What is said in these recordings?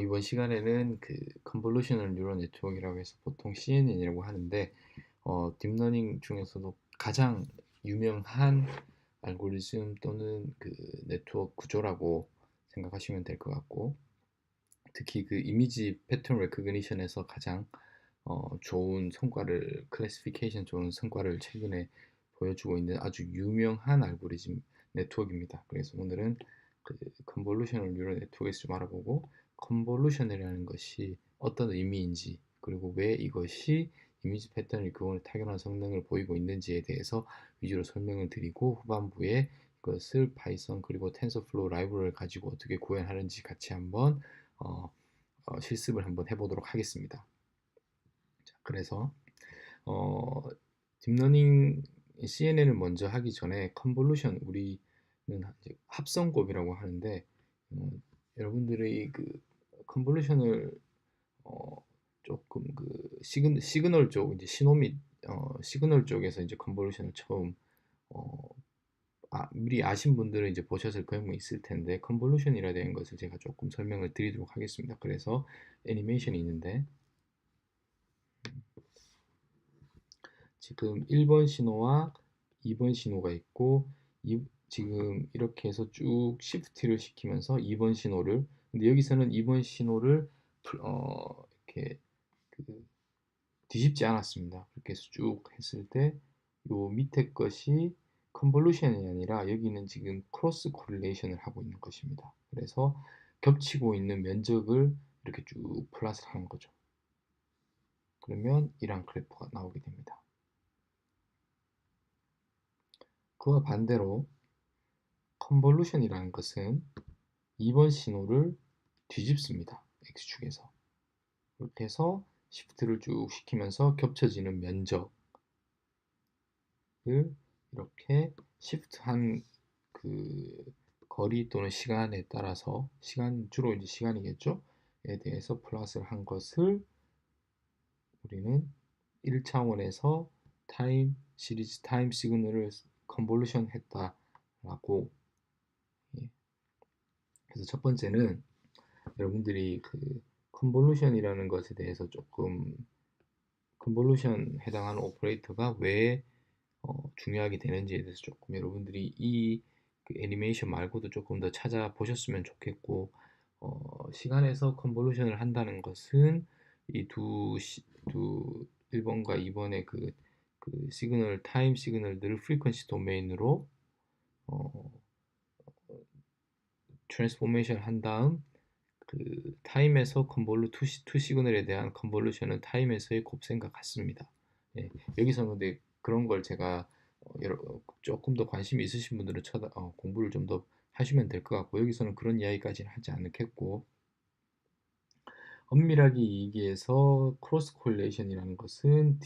이번 시간에는 그 컨볼루셔널 뉴럴 네트워크라고 해서 보통 CNN이라고 하는데 딥러닝 중에서도 가장 유명한 알고리즘 또는 그 네트워크 구조라고 생각하시면 될 것 같고, 특히 그 이미지 패턴 레코그니션에서 가장 좋은 성과를, 클래시피케이션 좋은 성과를 최근에 보여주고 있는 아주 유명한 알고리즘 네트워크입니다. 그래서 오늘은 그 컨볼루셔널 뉴럴 네트워크에서 좀 알아보고, 컨볼루션이라는 것이 어떤 의미인지, 그리고 왜 이것이 이미지 패턴을 그원을 타결한 성능을 보이고 있는지에 대해서 위주로 설명을 드리고, 후반부에 이것을 파이썬 그리고 텐서플로우 라이브러리를 가지고 어떻게 구현하는지 같이 한번 어, 실습을 한번 해보도록 하겠습니다. 자, 그래서 어, 딥러닝 CNN을 먼저 하기 전에 컨볼루션, 우리는 이제 합성곱이라고 하는데, 어, 여러분들의 그 컨볼루션을 어, 조금 그 시그널 쪽, 이제 신호 및 시그널 쪽에서 이제 컨볼루션을 처음 어, 미리 아신 분들은 이제 보셨을 경우 있을 텐데, 컨볼루션이라 는 것을 제가 조금 설명을 드리도록 하겠습니다. 그래서 애니메이션이 있는데, 지금 1번 신호와 2번 신호가 있고, 지금 이렇게 해서 쭉 시프트를 시키면서 2번 신호를, 근데 여기서는 2번 신호를 이렇게 그 뒤집지 않았습니다. 그렇게 해서 쭉 했을 때 요 밑에 것이 컨볼루션이 아니라 여기는 지금 크로스 코릴레이션을 하고 있는 것입니다. 그래서 겹치고 있는 면적을 이렇게 쭉 플러스를 하는 거죠. 그러면 이런 그래프가 나오게 됩니다. 그와 반대로 컨볼루션이라는 것은 2번 신호를 뒤집습니다. X축에서. 이렇게 해서 시프트를 쭉 시키면서 겹쳐지는 면적을 이렇게 시프트한 그 거리 또는 시간에 따라서, 주로 이제 시간이겠죠? 에 대해서 플러스를 한 것을 우리는 1차원에서 시리즈 타임 시그널을 컨볼루션 했다라고. 예. 그래서 첫 번째는 여러분들이 그 컨볼루션이라는 것에 대해서 조금, 컨볼루션 해당하는 오퍼레이터가 왜 중요하게 되는지에 대해서 조금 여러분들이 그 애니메이션 말고도 조금 더 찾아보셨으면 좋겠고, 시간에서 컨볼루션을 한다는 것은 이 두 1번과 2번의 그 시그널, 타임 시그널들을 프리퀀시 도메인으로 어, 트랜스포메이션 한 다음, 그 타임에서 투 시그널에 대한 컨볼루션은 타임에서의 곱셈과 같습니다. 예, 여기서 근데 그런 걸 제가 조금 더 관심이 있으신 분들은 공부를 좀 더 하시면 될 것 같고, 여기서는 그런 이야기까지는 하지 않겠고, 엄밀하게 얘기해서 크로스 콜레이션이라는 것은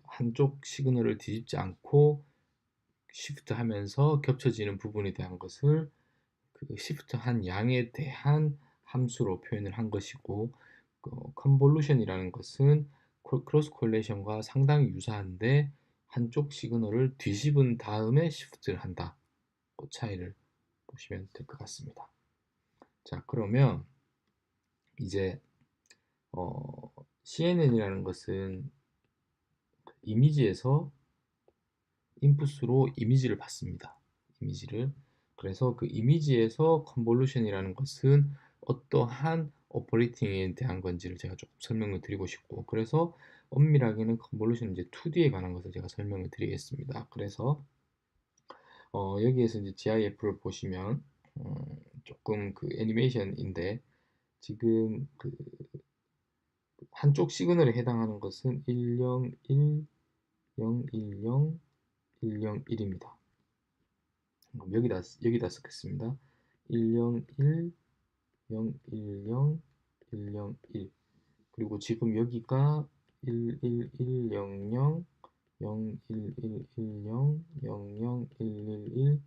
한쪽 시그널을 뒤집지 않고 시프트 하면서 겹쳐지는 부분에 대한 것을 그 시프트한 양에 대한 함수로 표현을 한 것이고, 컨볼루션이라는 것은 크로스 콜레이션과 상당히 유사한데 한쪽 시그널을 뒤집은 다음에 시프트를 한다. 그 차이를 보시면 될 것 같습니다. 자, 그러면 이제 CNN이라는 것은 이미지에서 인풋으로 이미지를 받습니다. 이미지를. 그래서 그 이미지에서 컨볼루션이라는 것은 어떠한 오퍼레이팅에 대한 건지를 제가 조금 설명을 드리고 싶고, 그래서 엄밀하게는 컨볼루션 이제 2D에 관한 것을 제가 설명을 드리겠습니다. 그래서 여기에서 이제 GIF를 보시면 조금 그 애니메이션인데, 지금 그 한쪽 시그널에 해당하는 것은 101, 010, 101입니다. 여기다 쓰겠습니다. 101, 010, 101. 그리고 지금 여기가 11100, 01110, 00111,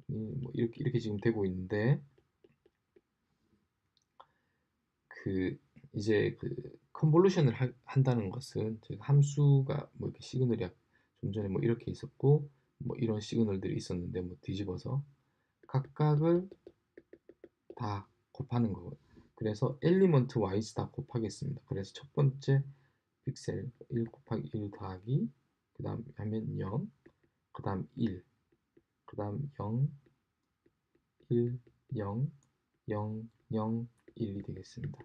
뭐 이렇게 지금 되고 있는데, 그 이제 그 컨볼루션을 한다는 것은, 제가 함수가 뭐 이렇게 시그널이 좀 전에 뭐 이렇게 있었고, 뭐 이런 시그널들이 있었는데 뭐 뒤집어서 각각을 다 곱하는 거거든요. 그래서 엘리먼트 와이즈 다 곱하겠습니다. 그래서 첫 번째 픽셀 1 곱하기 1 더하기 그 다음 하면 0, 그 다음 1, 그 다음 0, 1, 0, 0, 0, 1이 되겠습니다.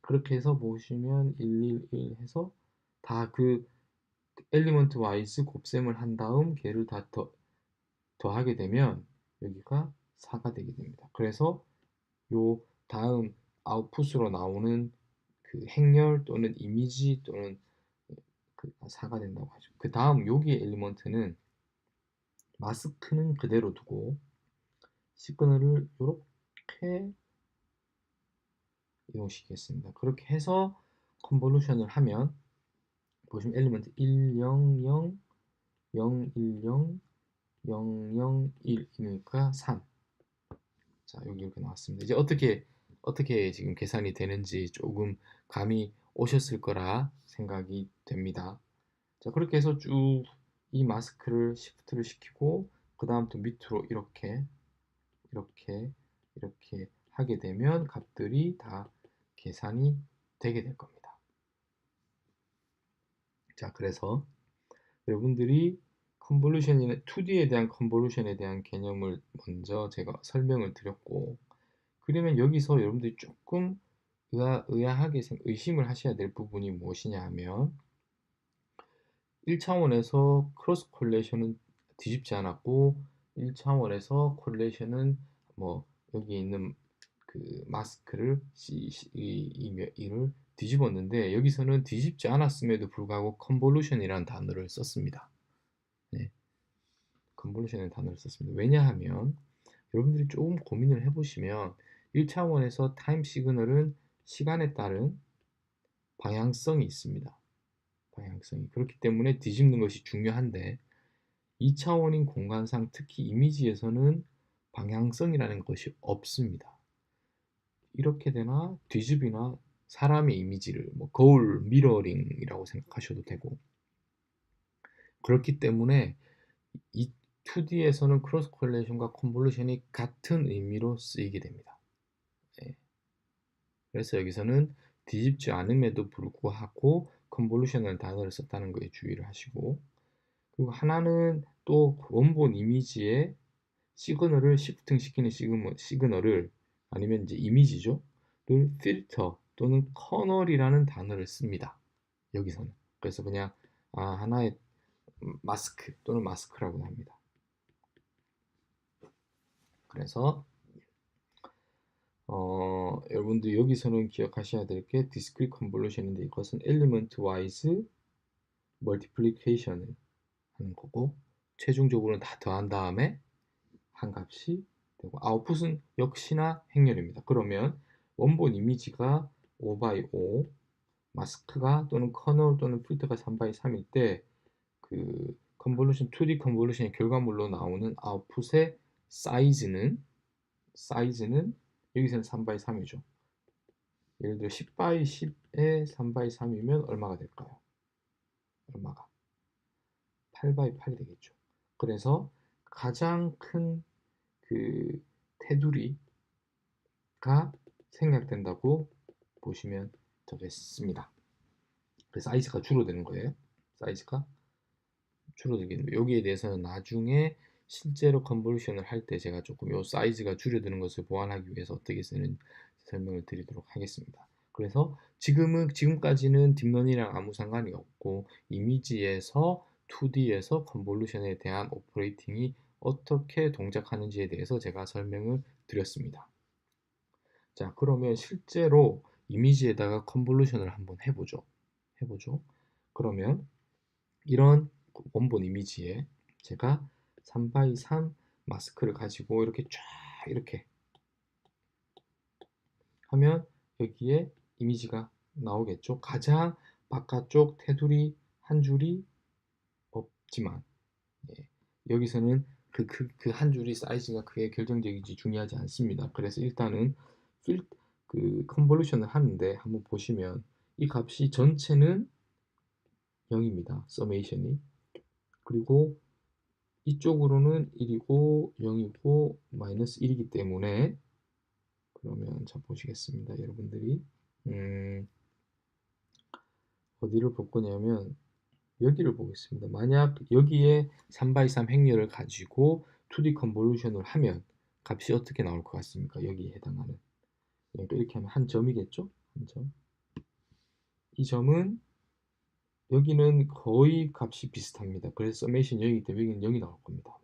그렇게 해서 보시면 1, 1, 1 해서 다 그 엘리먼트 와이즈 곱셈을 한 다음 걔를 다 더하게 되면 여기가 4가 되게 됩니다. 그래서 요 다음 아웃풋으로 나오는 그 행렬 또는 이미지 또는 그 4가 된다고 하죠. 그 다음 여기의 엘리먼트는 마스크는 그대로 두고 시그널을 이렇게 이동시키겠습니다. 그렇게 해서 컨볼루션을 하면 보시면 엘리먼트 1, 0, 0, 0, 1, 0, 0, 0, 1이니까 3. 자, 여기 이렇게 나왔습니다. 이제 어떻게 지금 계산이 되는지 조금 감이 오셨을 거라 생각이 됩니다. 자, 그렇게 해서 쭉 이 마스크를 시프트를 시키고 그 다음부터 밑으로 이렇게 하게 되면 값들이 다 계산이 되게 될 겁니다. 자, 그래서 여러분들이 컨볼루션이나 2D에 대한 컨볼루션에 대한 개념을 먼저 제가 설명을 드렸고, 그러면 여기서 여러분들이 조금 의아하게 의심을 하셔야 될 부분이 무엇이냐 하면 1차원에서 크로스 콜레이션은 뒤집지 않았고 1차원에서 콜레이션은 뭐 여기 있는 그 마스크를 이를 뒤집었는데 여기서는 뒤집지 않았음에도 불구하고 컨볼루션이라는 단어를 썼습니다. 네, 컨볼루션이라는 단어를 썼습니다. 왜냐하면 여러분들이 조금 고민을 해보시면 1차원에서 타임 시그널은 시간에 따른 방향성이 있습니다. 방향성이. 그렇기 때문에 뒤집는 것이 중요한데 2차원인 공간상 특히 이미지에서는 방향성이라는 것이 없습니다. 이렇게 되나 뒤집이나 사람의 이미지를 뭐 거울 미러링이라고 생각하셔도 되고 그렇기 때문에 이 2D에서는 크로스 콜레이션과 컨볼루션이 같은 의미로 쓰이게 됩니다. 네. 그래서 여기서는 뒤집지 않음에도 불구하고 컨볼루션이라는 단어를 썼다는 거에 주의를 하시고 그리고 하나는 또 원본 이미지에 시그널을 시프팅 시키는 시그널을 아니면 이제 이미지죠. 를 필터 또는 커널이라는 단어를 씁니다. 여기서는. 그래서 그냥 하나의 마스크 또는 마스크라고 합니다. 그래서 여러분들 여기서는 기억하셔야 될 게 discrete convolution인데 이것은 element wise multiplication을 하는 거고 최종적으로는 다 더한 다음에 한 값이 되고 아웃풋은 역시나 행렬입니다. 그러면 원본 이미지가 5x5 마스크가 또는 커널 또는 필터가 3x3일 때 그 컨볼루션 2D 컨볼루션의 결과물로 나오는 아웃풋의 사이즈는 여기서는 3x3이죠. 예를 들어 10x10에 3x3이면 얼마가 될까요? 얼마가? 8x8이 되겠죠. 그래서 가장 큰 그 테두리가 생략된다고 보시면 되겠습니다. 그래서 사이즈가 줄어드는 거예요. 사이즈가 줄어들겠는데 여기에 대해서는 나중에 실제로 컨볼루션을 할 때 제가 조금 요 사이즈가 줄어드는 것을 보완하기 위해서 어떻게 쓰는 설명을 드리도록 하겠습니다. 그래서 지금까지는 딥러닝이랑 아무 상관이 없고 이미지에서 2D에서 컨볼루션에 대한 오퍼레이팅이 어떻게 동작하는지에 대해서 제가 설명을 드렸습니다. 자, 그러면 실제로 이미지에다가 컨볼루션을 한번 해보죠. 그러면 이런 원본 이미지에 제가 3x3 마스크를 가지고 이렇게 쫙 이렇게 하면 여기에 이미지가 나오겠죠. 가장 바깥쪽 테두리 한 줄이 없지만 여기서는 그 한 줄이 사이즈가 크게 결정적인지 중요하지 않습니다. 그래서 일단은 그 컨볼루션을 하는데 한번 보시면 이 값이 전체는 0입니다. 서메이션이. 그리고 이쪽으로는 1이고 0이고 마이너스 1이기 때문에 그러면 자 보시겠습니다. 여러분들이 어디를 볼 거냐면 여기를 보겠습니다. 만약 여기에 3x3 행렬을 가지고 2D 컨볼루션을 하면 값이 어떻게 나올 것 같습니까? 여기에 해당하는. 그러니까 이렇게 하면 한 점이겠죠? 한 점. 이 점은 여기는 거의 값이 비슷합니다. 그래서 서메이션 0이기 때문에 여기는 0이 나올 겁니다.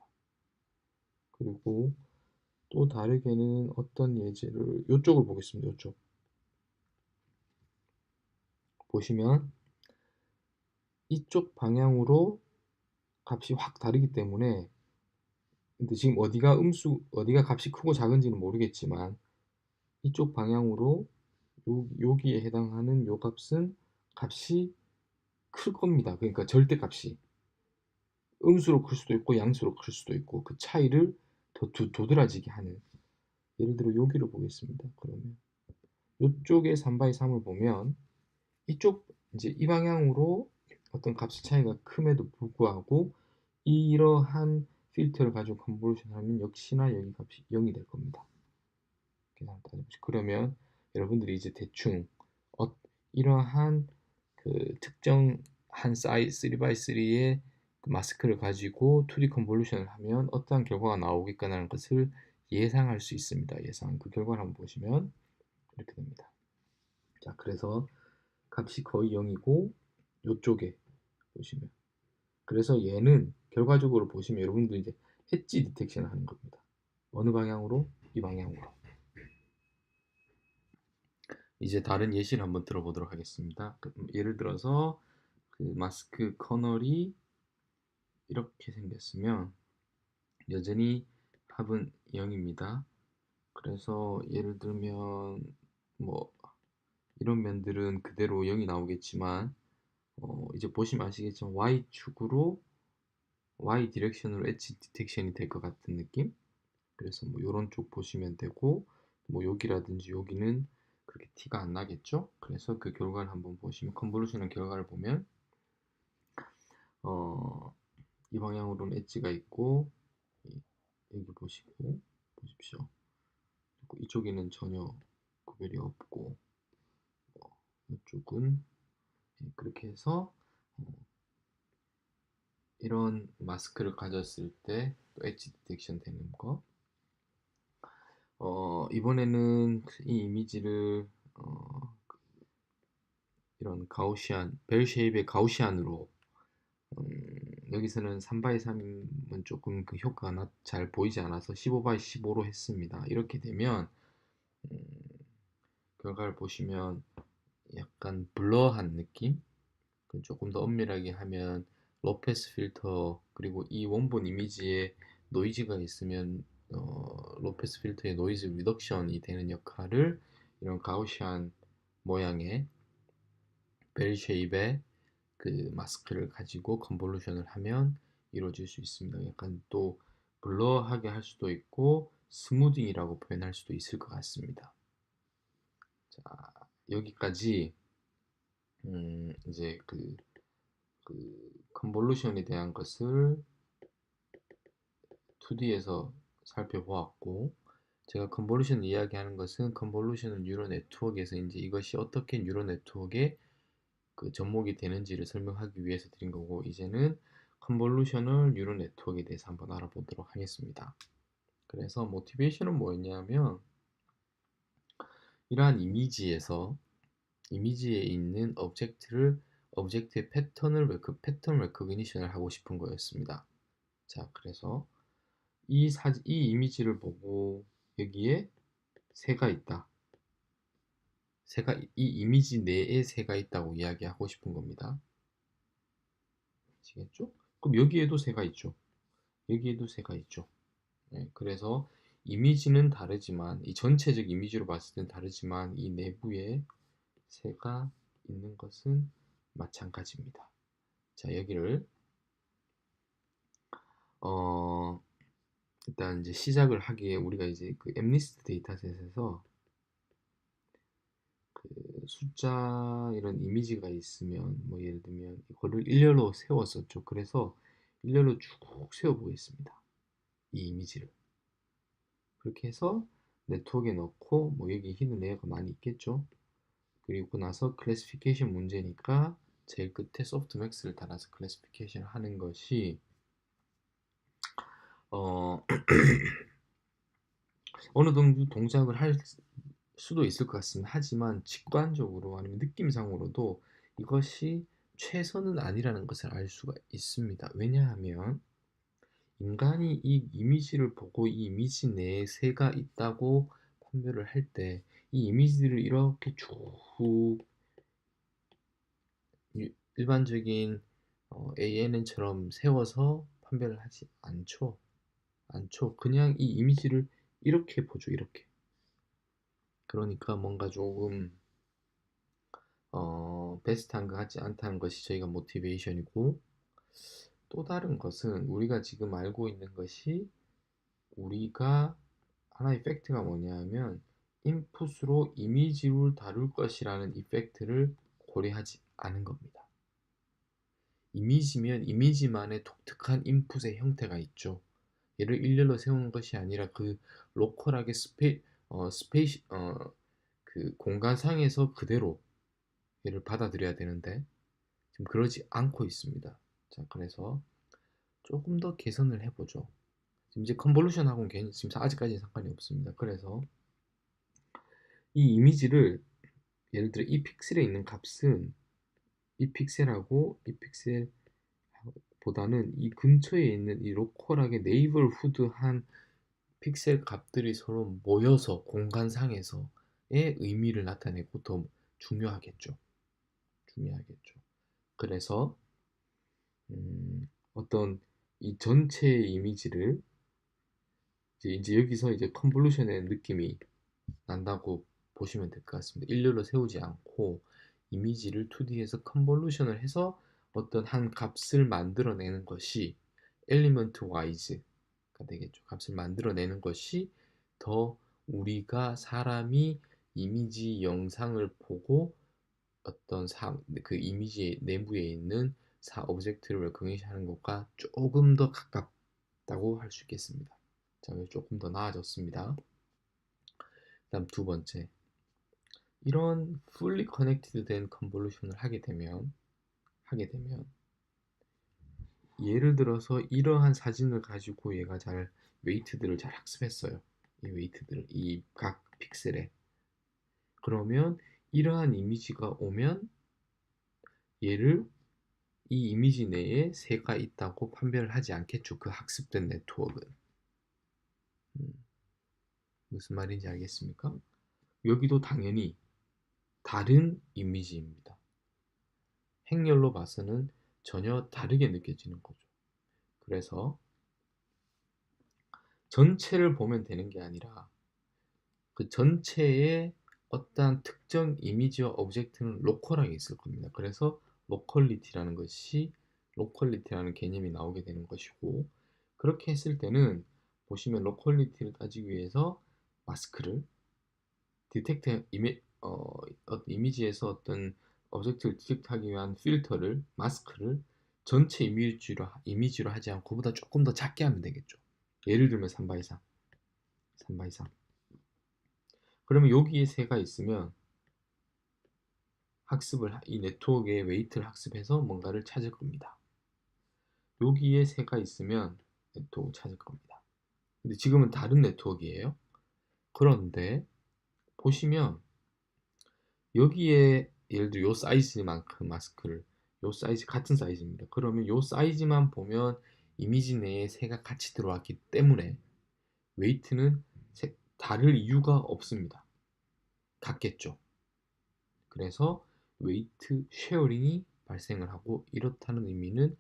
그리고 또 다르게는 어떤 예제를 이쪽을 보겠습니다. 이쪽 보시면 이쪽 방향으로 값이 확 다르기 때문에 근데 지금 어디가 값이 크고 작은지는 모르겠지만 이쪽 방향으로 여기에 해당하는 요 값이 클 겁니다. 그러니까 절대값이 음수로 클 수도 있고 양수로 클 수도 있고 그 차이를 더 도드라지게 하는 예를 들어 여기를 보겠습니다. 그러면 이쪽에 3x3을 보면 이쪽 이제 이 방향으로 어떤 값의 차이가 큼에도 불구하고 이러한 필터를 가지고 컨볼루션 하면 역시나 여기 값이 0이 될 겁니다. 그러면 여러분들이 이제 대충 이러한 그 특정 한 사이즈 3x3의 그 마스크를 가지고 2D 컨볼루션을 하면 어떠한 결과가 나오겠거라는 것을 예상할 수 있습니다. 예상. 그 결과를 한번 보시면 이렇게 됩니다. 자, 그래서 값이 거의 0이고 이쪽에 보시면 그래서 얘는 결과적으로 보시면 여러분들 이제 엣지 디텍션을 하는 겁니다. 어느 방향으로? 이 방향으로. 이제 다른 예시를 한번 들어보도록 하겠습니다. 예를 들어서 그 마스크 커널이 이렇게 생겼으면 여전히 합은 0입니다. 그래서 예를 들면 뭐 이런 면들은 그대로 0이 나오겠지만 이제 보시면 아시겠지만 Y축으로 Y 디렉션으로 엣지 디텍션이 될 것 같은 느낌? 그래서 뭐 요런 쪽 보시면 되고 뭐 여기라든지 여기는 그렇게 티가 안 나겠죠? 그래서 그 결과를 한번 보시면 컨볼루션의 결과를 보면 이 방향으로는 엣지가 있고 여기 보십시오. 이쪽에는 전혀 구별이 없고 이쪽은 그렇게 해서 이런 마스크를 가졌을 때 또 엣지 디텍션 되는 거 이번에는 이 이미지를 이런 가우시안 벨 쉐입의 가우시안으로 여기서는 3x3은 조금 그 효과가 잘 보이지 않아서 15x15로 했습니다. 이렇게 되면 결과를 보시면 약간 블러한 느낌? 조금 더 엄밀하게 하면 로페스 필터 그리고 이 원본 이미지에 노이즈가 있으면 로페스 필터의 노이즈 리덕션이 되는 역할을 이런 가우시안 모양의 벨 쉐입의 그 마스크를 가지고 컨볼루션을 하면 이루어질 수 있습니다. 약간 또 블러하게 할 수도 있고 스무딩이라고 표현할 수도 있을 것 같습니다. 자, 여기까지 이제 그 컨볼루션에 대한 것을 2D에서 살펴보았고 제가 컨볼루션 이야기하는 것은 컨볼루션 뉴럴 네트워크에서 이제 이것이 어떻게 뉴럴 네트워크의 그 접목이 되는지를 설명하기 위해서 드린 거고 이제는 컨볼루셔널 뉴럴 네트워크에 대해서 한번 알아보도록 하겠습니다. 그래서 모티베이션은 뭐였냐면 이러한 이미지에 있는 오브젝트의 패턴 레코그니션을 하고 싶은 거였습니다. 자, 그래서 이 이미지를 보고 여기에 새가 있다. 이 이미지 내에 새가 있다고 이야기하고 싶은 겁니다. 아시겠죠? 그럼 여기에도 새가 있죠. 여기에도 새가 있죠. 네, 그래서 이미지는 다르지만 이 전체적 이미지로 봤을 땐 다르지만 이 내부에 새가 있는 것은 마찬가지입니다. 자, 여기를 일단 이제 시작을 하기에 우리가 이제 그 엠니스트 데이터셋에서 그 숫자 이런 이미지가 있으면 뭐 예를 들면 이거를 일렬로 세웠었죠. 그래서 일렬로 쭉 세워 보겠습니다. 이 이미지를 그렇게 해서 네트워크에 넣고 뭐 여기 히든 레이어가 많이 있겠죠. 그리고 나서 클래시피케이션 문제니까 제일 끝에 소프트맥스를 달아서 클래시피케이션을 하는 것이 어, 어느 정도 동작을 할 수도 있을 것 같습니다. 하지만 직관적으로 아니면 느낌상으로도 이것이 최선은 아니라는 것을 알 수가 있습니다. 왜냐하면 인간이 이 이미지를 보고 이 이미지 내에 새가 있다고 판별을 할 때 이 이미지를 이렇게 쭉 일반적인 ANN처럼 세워서 판별을 하지 않죠. 그냥 이 이미지를 이렇게 보죠, 이렇게. 그러니까 뭔가 조금 베스트한 것 같지 않다는 것이 저희가 모티베이션이고, 또 다른 것은 우리가 지금 알고 있는 것이 우리가 하나의 팩트가 뭐냐면 인풋으로 이미지를 다룰 것이라는 이 팩트를 고려하지 않은 겁니다. 이미지면 이미지만의 독특한 인풋의 형태가 있죠. 얘를 일렬로 세우는 것이 아니라 그 로컬하게 그 공간상에서 그대로 얘를 받아들여야 되는데 지금 그러지 않고 있습니다. 자, 그래서 조금 더 개선을 해보죠. 지금 이제 컨볼루션하고는 지금 아직까지는 상관이 없습니다. 그래서 이 이미지를 예를 들어 이 픽셀에 있는 값은 이 픽셀하고 이 픽셀보다는 이 근처에 있는 이 로컬하게 네이버후드한 픽셀 값들이 서로 모여서 공간상에서의 의미를 나타내고 더 중요하겠죠. 중요하겠죠. 그래서 어떤 이 전체의 이미지를 이제 여기서 이제 컨볼루션의 느낌이 난다고 보시면 될 것 같습니다. 일렬로 세우지 않고 이미지를 2D에서 컨볼루션을 해서 어떤 한 값을 만들어내는 것이 엘리먼트 와이즈가 되겠죠. 값을 만들어내는 것이 더 우리가 사람이 이미지 영상을 보고 어떤 그 이미지 내부에 있는 오브젝트를 레코그니션하는 것과 조금 더 가깝다고 할 수 있겠습니다. 자, 조금 더 나아졌습니다. 다음 두 번째, 이런 fully connected 된 컨볼루션을 하게 되면 예를 들어서 이러한 사진을 가지고 얘가 웨이트들을 잘 학습했어요. 이 웨이트들을 이 각 픽셀에. 그러면 이러한 이미지가 오면 얘를 이 이미지 내에 새가 있다고 판별을 하지 않겠죠. 그 학습된 네트워크는. 무슨 말인지 알겠습니까? 여기도 당연히 다른 이미지입니다. 행렬로 봐서는 전혀 다르게 느껴지는 거죠. 그래서 전체를 보면 되는 게 아니라 그 전체의 어떠한 특정 이미지와 오브젝트는 로컬하게 있을 겁니다. 그래서 로컬리티라는 개념이 나오게 되는 것이고, 그렇게 했을 때는 보시면 로컬리티를 따지기 위해서 마스크를 디텍트 이미지에서 어떤 오브젝트를 디텍트하기 위한 마스크를 전체 이미지로 하지 않고 그보다 조금 더 작게 하면 되겠죠. 예를 들면 3x 3x3. 그러면 여기에 새가 있으면 이 네트워크의 웨이트를 학습해서 뭔가를 찾을 겁니다. 여기에 새가 있으면 네트워크 찾을 겁니다. 근데 지금은 다른 네트워크예요. 그런데 보시면 여기에 예를 들어 요 사이즈만큼 마스크를 요 사이즈 같은 사이즈입니다. 그러면 요 사이즈만 보면 이미지 내에 새가 같이 들어왔기 때문에 웨이트는 다를 이유가 없습니다. 같겠죠. 그래서 웨이트 쉐어링이 발생을 하고, 이렇다는 의미는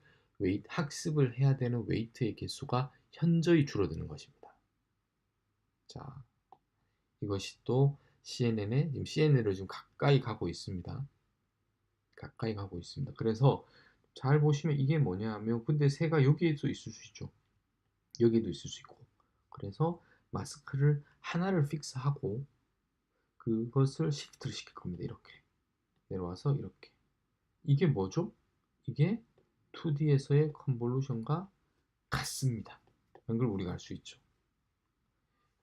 학습을 해야 되는 웨이트의 개수가 현저히 줄어드는 것입니다. 자, 이것이 또 CNN으로 지금 가까이 가고 있습니다. 그래서 잘 보시면 이게 뭐냐 하면, 근데 새가 여기에도 있을 수 있죠. 여기도 있을 수 있고. 그래서 마스크를 하나를 픽스하고 그것을 시프트를 시킬 겁니다. 이렇게 내려와서 이렇게. 이게 뭐죠? 이게 2D에서의 컨볼루션과 같습니다. 이걸 우리가 알 수 있죠.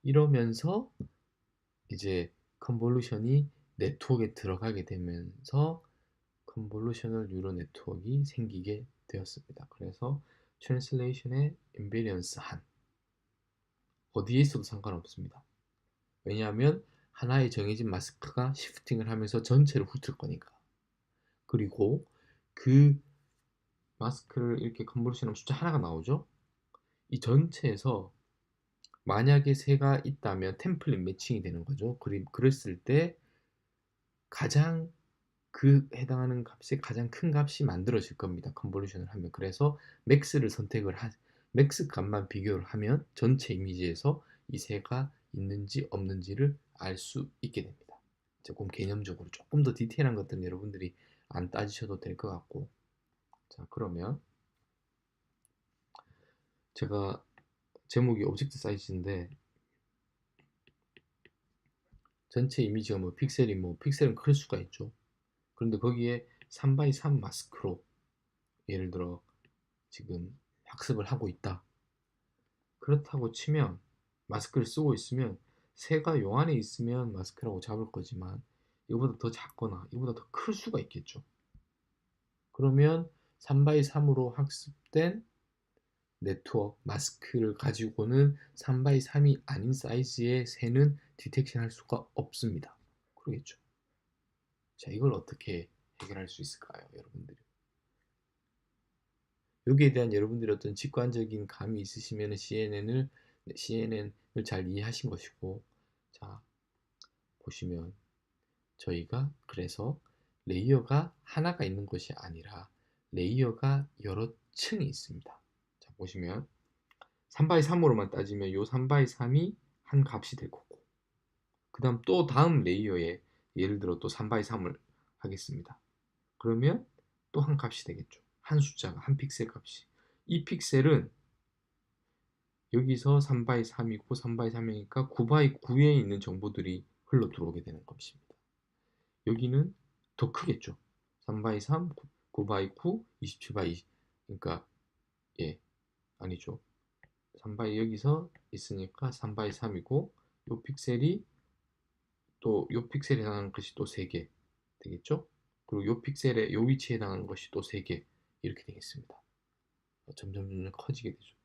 이러면서 이제 컨볼루션이 네트워크에 들어가게 되면서 컨볼루셔널 뉴럴 네트워크가 생기게 되었습니다. 그래서 트랜슬레이션의 인베리언스 한 어디에 있어도 상관없습니다. 왜냐하면 하나의 정해진 마스크가 시프팅을 하면서 전체를 훑을 거니까. 그리고 그 마스크를 이렇게 컨볼루션하면 숫자 하나가 나오죠. 이 전체에서 만약에 새가 있다면 템플릿 매칭이 되는 거죠. 그랬을 때 가장 그 해당하는 값의 가장 큰 값이 만들어질 겁니다. 컨볼루션을 하면. 그래서 맥스를 맥스 값만 비교를 하면 전체 이미지에서 이 새가 있는지 없는지를 알 수 있게 됩니다. 조금 개념적으로 조금 더 디테일한 것들은 여러분들이 안 따지셔도 될 것 같고. 자, 그러면 제가 제목이 오브젝트 사이즈인데 전체 이미지가 픽셀은 클 수가 있죠. 그런데 거기에 3x3 마스크로 예를 들어 지금 학습을 하고 있다. 그렇다고 치면 마스크를 쓰고 있으면 새가 요 안에 있으면 마스크라고 잡을 거지만 이거보다 더 작거나 이거보다 더 클 수가 있겠죠. 그러면 3x3으로 학습된 네트워크 마스크를 가지고는 3x3이 아닌 사이즈의 새는 디텍션 할 수가 없습니다. 그러겠죠. 자, 이걸 어떻게 해결할 수 있을까요, 여러분들이? 여기에 대한 여러분들의 어떤 직관적인 감이 있으시면 CNN을 잘 이해하신 것이고, 자, 보시면 저희가 그래서 레이어가 하나가 있는 것이 아니라 레이어가 여러 층이 있습니다. 자, 보시면 3x3으로만 따지면 요 3x3이 한 값이 될 거고, 그 다음 또 다음 레이어에 예를 들어 또 3x3을 하겠습니다. 그러면 또 한 값이 되겠죠. 한 숫자가, 한 픽셀 값이. 이 픽셀은 여기서 3x3이고 3x3이니까 9x9에 있는 정보들이 흘러 들어오게 되는 것입니다. 여기는 더 크겠죠. 3x3, 9x9, 27x20. 그러니까 예, 아니죠. 3x 여기서 있으니까 3x3이고 요 픽셀이 또 요 픽셀에 해당하는 것이 또 3개 되겠죠? 그리고 요 픽셀에 요 위치에 해당하는 것이 또 3개 이렇게 되겠습니다. 점점 커지게 되죠.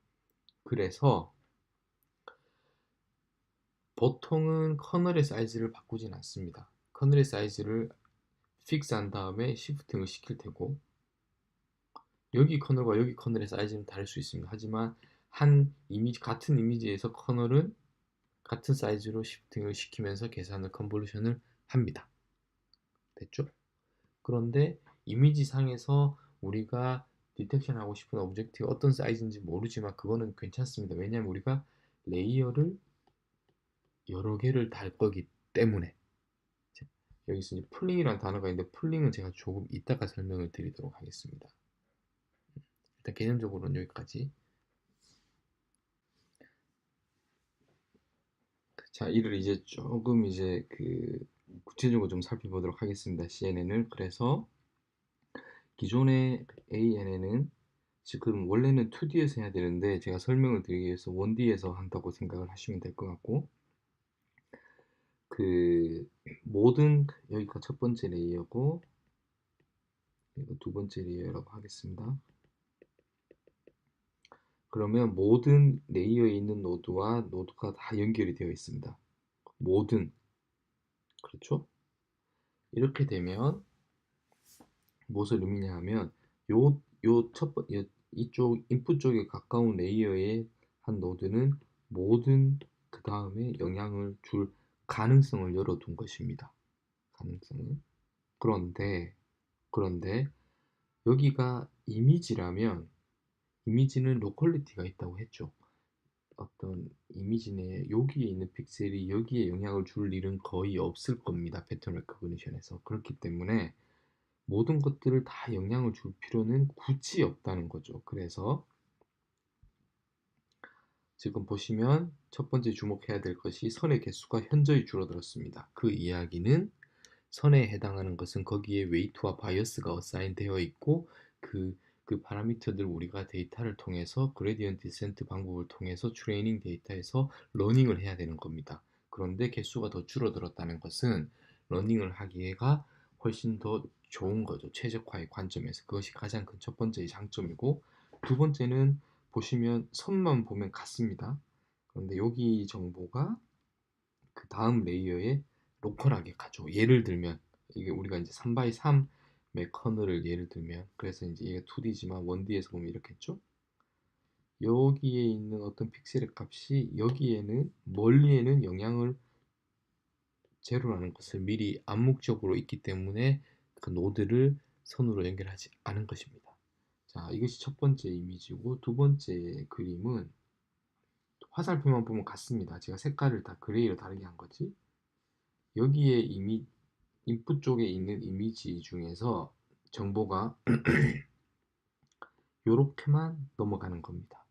그래서 보통은 커널의 사이즈를 바꾸진 않습니다. 커널의 사이즈를 픽스한 다음에 시프팅을 시킬 테고 여기 커널과 여기 커널의 사이즈는 다를 수 있습니다. 하지만 같은 이미지에서 커널은 같은 사이즈로 시프팅을 시키면서 계산을 컨볼루션을 합니다. 됐죠? 그런데 이미지 상에서 우리가 디텍션 하고 싶은 오브젝트가 어떤 사이즈인지 모르지만 그거는 괜찮습니다. 왜냐하면 우리가 레이어를 여러 개를 달 거기 때문에. 여기서 이제 풀링이라는 단어가 있는데 풀링은 제가 조금 이따가 설명을 드리도록 하겠습니다. 일단 개념적으로는 여기까지. 자, 이를 이제 조금 이제 구체적으로 좀 살펴보도록 하겠습니다. CNN을. 그래서 기존의 ANN은 지금 원래는 2D에서 해야 되는데 제가 설명을 드리기 위해서 1D에서 한다고 생각을 하시면 될 것 같고 모든 여기가 첫 번째 레이어고 이거 두 번째 레이어라고 하겠습니다. 그러면 모든 레이어에 있는 노드와 노드가 다 연결이 되어 있습니다. 모든 그렇죠? 이렇게 되면 무엇을 의미냐 하면 이쪽 인풋 쪽에 가까운 레이어의 한 노드는 모든 그 다음에 영향을 줄 가능성을 열어둔 것입니다. 가능성을. 그런데 여기가 이미지라면 이미지는 로컬리티가 있다고 했죠. 어떤 이미지 내에 여기에 있는 픽셀이 여기에 영향을 줄 일은 거의 없을 겁니다. 패턴 레커그니션에서. 그렇기 때문에 모든 것들을 다 영향을 줄 필요는 굳이 없다는 거죠. 그래서 지금 보시면 첫 번째 주목해야 될 것이 선의 개수가 현저히 줄어들었습니다. 그 이야기는 선에 해당하는 것은 거기에 웨이트와 바이어스가 어사인 되어 있고 그 파라미터들 우리가 데이터를 통해서 그레디언트 디센트 방법을 통해서 트레이닝 데이터에서 러닝을 해야 되는 겁니다. 그런데 개수가 더 줄어들었다는 것은 러닝을 하기가 훨씬 더 좋은 거죠. 최적화의 관점에서. 그것이 가장 큰 첫 번째 장점이고, 두 번째는 보시면 선만 보면 같습니다. 그런데 여기 정보가 그 다음 레이어에 로컬하게 가죠. 예를 들면 이게 우리가 이제 3x3의 커널을 예를 들면, 그래서 이제 이게 2D지만 1D에서 보면 이렇게 했죠. 여기에 있는 어떤 픽셀의 값이 여기에는 멀리에는 영향을 제로라는 것을 미리 암묵적으로 있기 때문에 그 노드를 선으로 연결하지 않은 것입니다. 자, 이것이 첫 번째 이미지고, 두 번째 그림은 화살표만 보면 같습니다. 제가 색깔을 다 그레이로 다르게 한 거지. 여기에 이미 인풋 쪽에 있는 이미지 중에서 정보가 이렇게만 넘어가는 겁니다.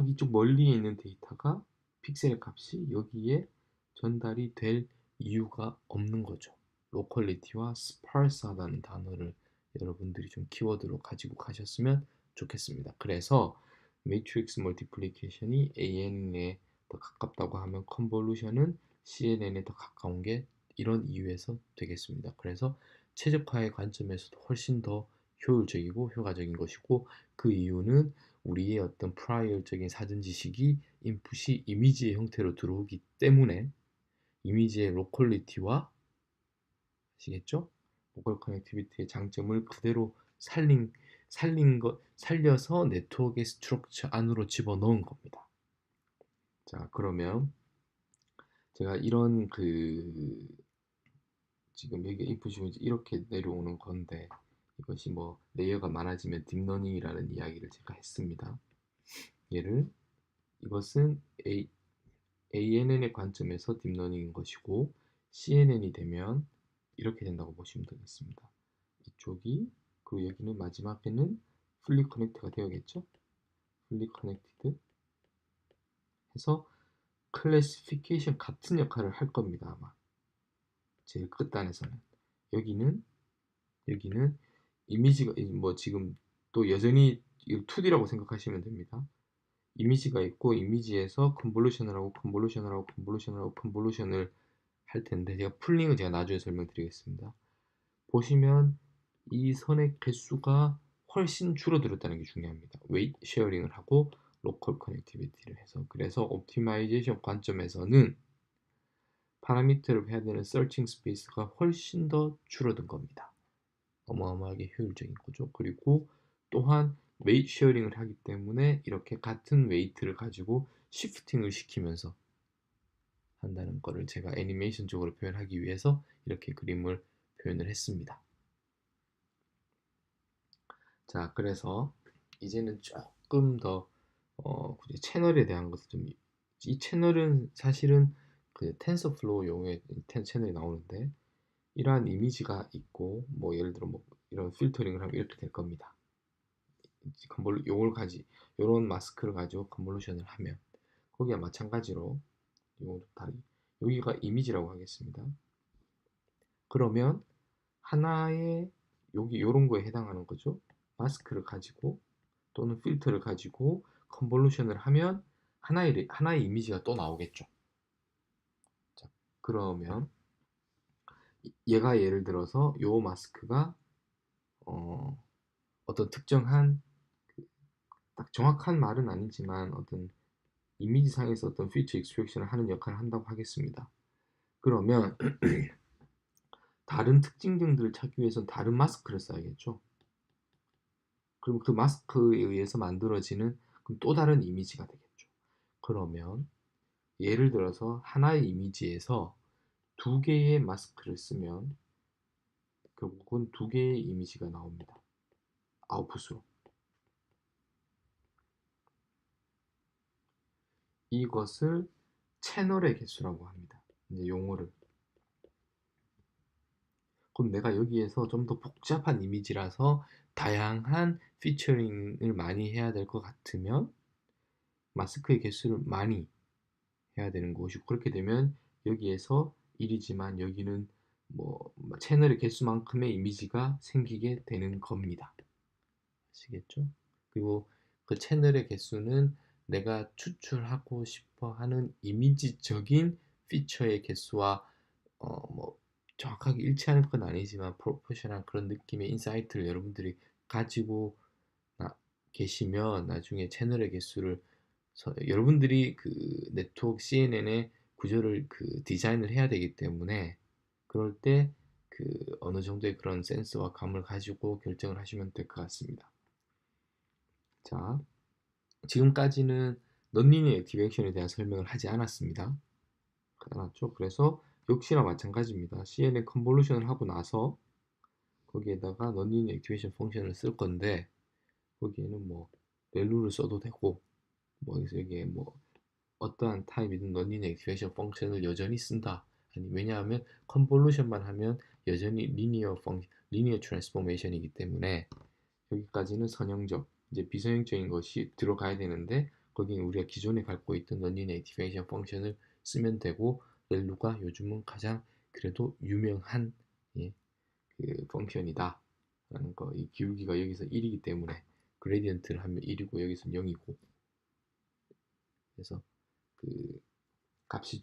여기 쪽 멀리에 있는 데이터가 픽셀의 값이 여기에 전달이 될 이유가 없는 거죠. 로컬리티와 스파르스하다는 단어를 여러분들이 좀 키워드로 가지고 가셨으면 좋겠습니다. 그래서 매트릭스 멀티플리케이션이 ANN에 더 가깝다고 하면 컨볼루션은 CNN에 더 가까운 게 이런 이유에서 되겠습니다. 그래서 최적화의 관점에서도 훨씬 더 효율적이고 효과적인 것이고, 그 이유는 우리의 어떤 프라이어적인 사전 지식이 인풋이 이미지의 형태로 들어오기 때문에 이미지의 로컬리티와, 아시겠죠? 로컬 커넥티비티의 장점을 그대로 살려서 네트워크의 스트럭처 안으로 집어넣은 겁니다. 자, 그러면 제가 이런 지금 여기 인풋이 이렇게 내려오는 건데, 이것이 뭐 레이어가 많아지면 딥러닝이라는 이야기를 제가 했습니다. 이것은 ANN의 관점에서 딥러닝인 것이고, CNN이 되면 이렇게 된다고 보시면 되겠습니다. 이쪽이, 그리고 여기는 마지막에는 풀리 커넥트가 되어야겠죠. 풀리 커넥티드 해서 클래시피케이션 같은 역할을 할 겁니다. 아마 제일 끝단에서는 여기는 이미지가 뭐 지금 또 여전히 2D라고 생각하시면 됩니다. 이미지가 있고, 이미지에서 컨볼루션을 할 텐데, 제가 풀링은 제가 나중에 설명드리겠습니다. 보시면 이 선의 개수가 훨씬 줄어들었다는 게 중요합니다. 웨이트 쉐어링을 하고 로컬 커넥티비티를 해서. 그래서 옵티마이제이션 관점에서는 파라미터를 해야 되는 서칭 스페이스가 훨씬 더 줄어든 겁니다. 어마어마하게 효율적인 거죠. 그리고 또한 웨이트 쉐어링을 하기 때문에 이렇게 같은 웨이트를 가지고 시프팅을 시키면서 한다는 거를 제가 애니메이션적으로 표현하기 위해서 이렇게 그림을 표현을 했습니다. 자, 그래서 이제는 조금 더 채널에 대한 것을 좀, 이 채널은 사실은 그 텐서플로우 용의 채널이 나오는데, 이러한 이미지가 있고, 뭐 예를 들어 뭐 이런 필터링을 하면 이렇게 될 겁니다. 요런 마스크를 가지고 컨볼루션을 하면 거기와 마찬가지로 여기가 이미지라고 하겠습니다. 그러면 하나의 여기 요런 거에 해당하는 거죠. 마스크를 가지고 또는 필터를 가지고 컨볼루션을 하면 하나의 이미지가 또 나오겠죠. 자, 그러면 얘가 예를 들어서 요 마스크가 어떤 특정한 딱 정확한 말은 아니지만 어떤 이미지상에서 어떤 피처 익스트랙션을 하는 역할을 한다고 하겠습니다. 그러면 다른 특징들을 찾기 위해서는 다른 마스크를 써야겠죠. 그럼 그 마스크에 의해서 만들어지는 또 다른 이미지가 되겠죠. 그러면 예를 들어서 하나의 이미지에서 두 개의 마스크를 쓰면 결국은 두 개의 이미지가 나옵니다. 아웃풋으로. 이것을 채널의 개수라고 합니다. 이제 용어를. 그럼 내가 여기에서 좀 더 복잡한 이미지라서 다양한 피처링을 많이 해야 될 것 같으면 마스크의 개수를 많이 해야 되는 것이고, 그렇게 되면 여기에서 1이지만 여기는 뭐 채널의 개수만큼의 이미지가 생기게 되는 겁니다. 아시겠죠? 그리고 그 채널의 개수는 내가 추출하고 싶어 하는 이미지적인 피처의 개수와 뭐 정확하게 일치하는 건 아니지만 프로포셔널한 그런 느낌의 인사이트를 여러분들이 가지고 계시면 나중에 채널의 개수를 여러분들이 그 네트워크 CNN의 구조를 디자인을 해야 되기 때문에 그럴 때 어느 정도의 그런 센스와 감을 가지고 결정을 하시면 될 것 같습니다. 자, 지금까지는 넌리니어 액티베이션에 대한 설명을 하지 않았습니다. 그래서 역시나 마찬가지입니다. CNN 컨볼루션을 하고 나서 거기에다가 넌리니어 액티베이션 펑션을 쓸 건데 거기에는 뭐 밸류를 써도 되고 그래서 여기에 어떠한 타입이든 넌리니어 액티베이션 펑션을 여전히 쓴다. 아니 왜냐하면 컨볼루션만 하면 여전히 리니어 트랜스포메이션이기 때문에 여기까지는 선형적, 이제 비선형적인 것이 들어가야 되는데 거기는 우리가 기존에 갖고 있던 넌리니어 액티베이션 펑션을 쓰면 되고 밸류가 요즘은 가장 그래도 유명한 펑션이다 라는 거. 이 기울기가 여기서 1이기 때문에 그레디언트를 하면 1이고 여기서 0이고 그래서 값이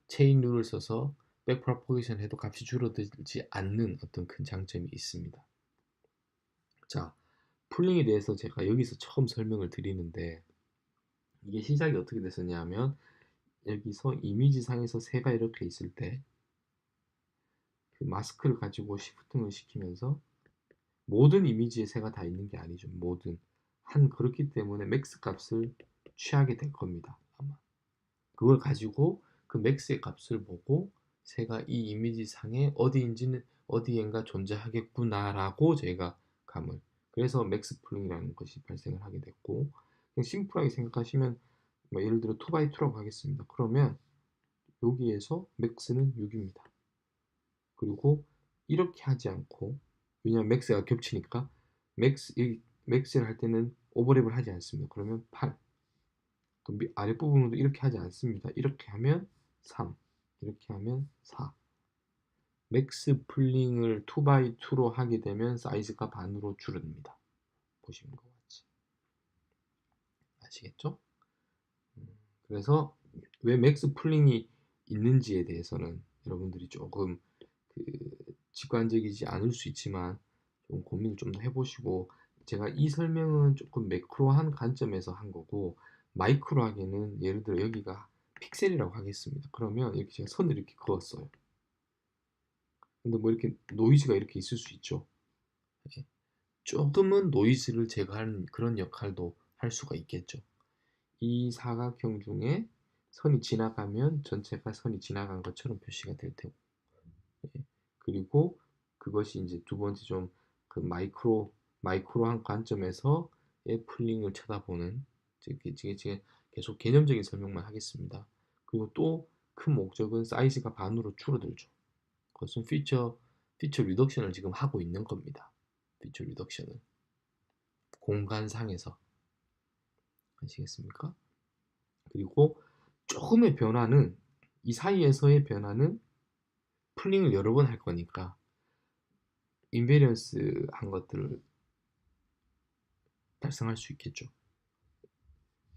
체인 룰을 써서 백 프로포게이션 해도 값이 줄어들지 않는 어떤 큰 장점이 있습니다. 자, 풀링에 대해서 제가 여기서 처음 설명을 드리는데 이게 시작이 어떻게 됐었냐 하면 여기서 이미지상에서 새가 이렇게 있을 때 마스크를 가지고 시프팅을 시키면서 모든 이미지에 새가 다 있는 게 아니죠. 그렇기 때문에 맥스 값을 취하게 될 겁니다. 아마 그걸 가지고 그 맥스의 값을 보고 새가 이 이미지 상에 어디엔가 존재하겠구나라고 저희가 그래서 맥스 풀링이라는 것이 발생을 하게 됐고 그냥 심플하게 생각하시면 예를 들어 2x2라고 하겠습니다. 그러면 여기에서 맥스는 6입니다. 그리고 이렇게 하지 않고 왜냐하면 맥스가 겹치니까 맥스를 할 때는 오버랩을 하지 않습니다. 그러면 8 아랫부분도 이렇게 하지 않습니다. 이렇게 하면 3 이렇게 하면 4 맥스 풀링을 2x2로 하게 되면 사이즈가 반으로 줄어듭니다. 보시는 것 같이 아시겠죠? 그래서 왜 맥스 풀링이 있는지에 대해서는 여러분들이 조금 직관적이지 않을 수 있지만 좀 고민을 좀 더 해보시고 제가 이 설명은 조금 매크로한 관점에서 한 거고 마이크로하게는 예를 들어 여기가 픽셀이라고 하겠습니다. 그러면 이렇게 제가 선을 이렇게 그었어요. 근데 이렇게 노이즈가 이렇게 있을 수 있죠. 조금은 노이즈를 제거하는 그런 역할도 할 수가 있겠죠. 이 사각형 중에 선이 지나가면 전체가 선이 지나간 것처럼 표시가 될 테고 그리고 그것이 이제 두 번째 좀 마이크로한 관점에서의 풀링을 쳐다보는 지금 계속 개념적인 설명만 하겠습니다. 그리고 또 큰 목적은 사이즈가 반으로 줄어들죠. 그것은 피처 리덕션을 지금 하고 있는 겁니다. 피처 리덕션을 공간상에서 아시겠습니까? 그리고 조금의 변화는 이 사이에서의 변화는 풀링을 여러 번 할 거니까 인베리언스 한 것들을 발생할 수 있겠죠.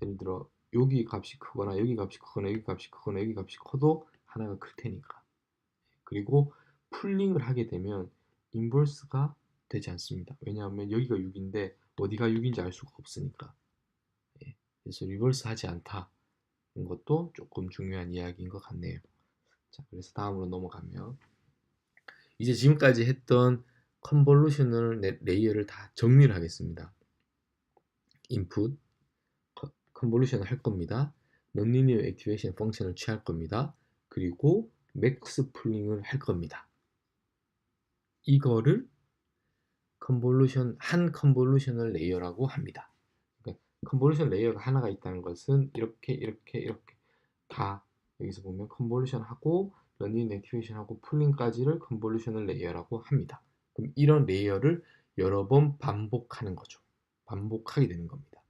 예를 들어 여기 값이 크거나 여기 값이 크거나 여기 값이 크거나 여기 값이 커도 하나가 클 테니까. 그리고 풀링을 하게 되면 인버스가 되지 않습니다. 왜냐하면 여기가 6인데 어디가 6인지 알 수가 없으니까. 그래서 리버스 하지 않다는 것도 조금 중요한 이야기인 것 같네요. 자, 그래서 다음으로 넘어가면 이제 지금까지 했던 컨볼루셔널 레이어를 다 정리를 하겠습니다. 인풋, 컨볼루션을 할 겁니다. 넌리니어 액티베이션 펑션을 취할 겁니다. 그리고 맥스 풀링을 할 겁니다. 이거를 한 컨볼루셔널 레이어라고 합니다. 그러니까 컨볼루션 레이어가 하나가 있다는 것은 이렇게 다 여기서 보면 컨볼루션 하고 런닝 액티베이션 하고 풀링까지를 컨볼루셔널 레이어라고 합니다. 그럼 이런 레이어를 여러 번 반복하는 거죠. 반복하게 되는 겁니다.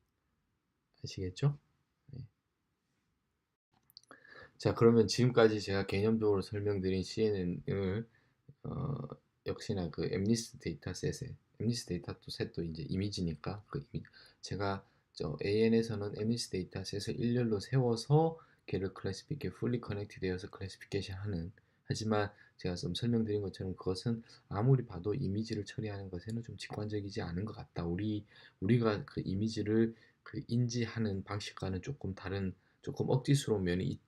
아시겠죠? 네. 자, 그러면 지금까지 제가 개념적으로 설명드린 CNN을 역시나 엠니스 데이터셋도 이제 이미지니까 제가 AN에서는 엠니스 데이터셋을 일렬로 세워서 걔를 fully connected 되어서 클래시피케이션 하는. 하지만 제가 좀 설명드린 것처럼 그것은 아무리 봐도 이미지를 처리하는 것에는 좀 직관적이지 않은 것 같다. 우리가 그 이미지를 그 인지하는 방식과는 조금 다른, 조금 억지스러운 면이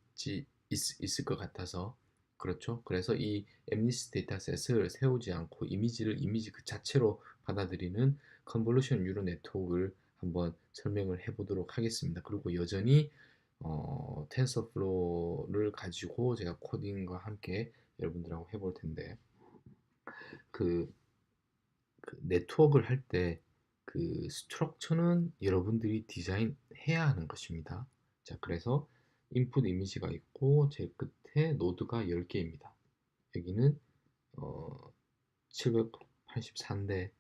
있을 것 같아서 그렇죠. 그래서 이 엠니시 데이터셋을 세우지 않고 이미지를 이미지 그 자체로 받아들이는 컨볼루션 뉴럴 네트워크를 한번 설명을 해보도록 하겠습니다. 그리고 여전히 텐서플로우를 가지고 제가 코딩과 함께 여러분들하고 해볼 텐데 그, 그 네트워크를 할 때 그 스트럭처는 여러분들이 디자인해야 하는 것입니다. 자, 그래서 인풋 이미지가 있고 제 끝에 노드가 10개입니다. 여기는 784인데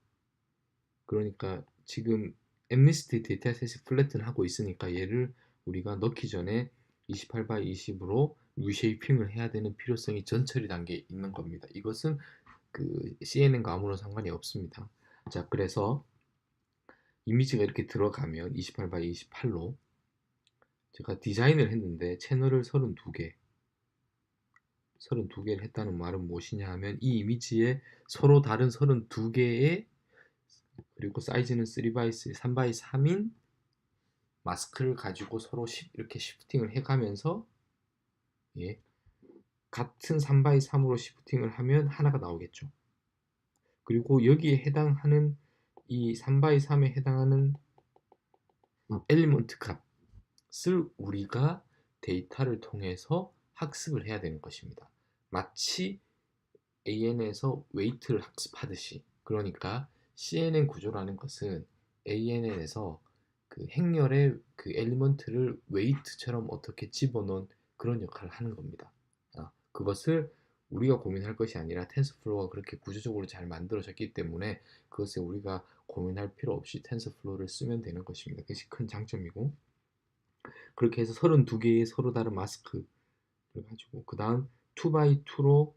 그러니까 지금 엠니스티 데이터셋이 플래튼 하고 있으니까 얘를 우리가 넣기 전에 28 x 20으로 리쉐이핑을 해야 되는 필요성이 전처리 단계에 있는 겁니다. 이것은 그 CNN과 아무런 상관이 없습니다. 자, 그래서 이미지가 이렇게 들어가면 28 x 28로 제가 디자인을 했는데 채널을 32개를 했다는 말은 무엇이냐 하면 이 이미지에 서로 다른 32개의 그리고 사이즈는 3x3인 마스크를 가지고 서로 이렇게 시프팅을 해가면서 예, 같은 3x3으로 시프팅을 하면 하나가 나오겠죠. 그리고 여기에 해당하는 이 3x3에 해당하는 엘리먼트 값을 우리가 데이터를 통해서 학습을 해야 되는 것입니다. 마치 AN에서 웨이트를 학습하듯이. 그러니까 CNN 구조라는 것은 ANN에서 그 행렬의 그 엘리먼트를 웨이트처럼 어떻게 집어넣은 그런 역할을 하는 겁니다. 그것을 우리가 고민할 것이 아니라 텐서플로우가 그렇게 구조적으로 잘 만들어졌기 때문에 그것에 우리가 고민할 필요 없이 텐서플로우를 쓰면 되는 것입니다. 그것이 큰 장점이고 그렇게 해서 32개의 서로 다른 마스크를 가지고 그 다음 2x2로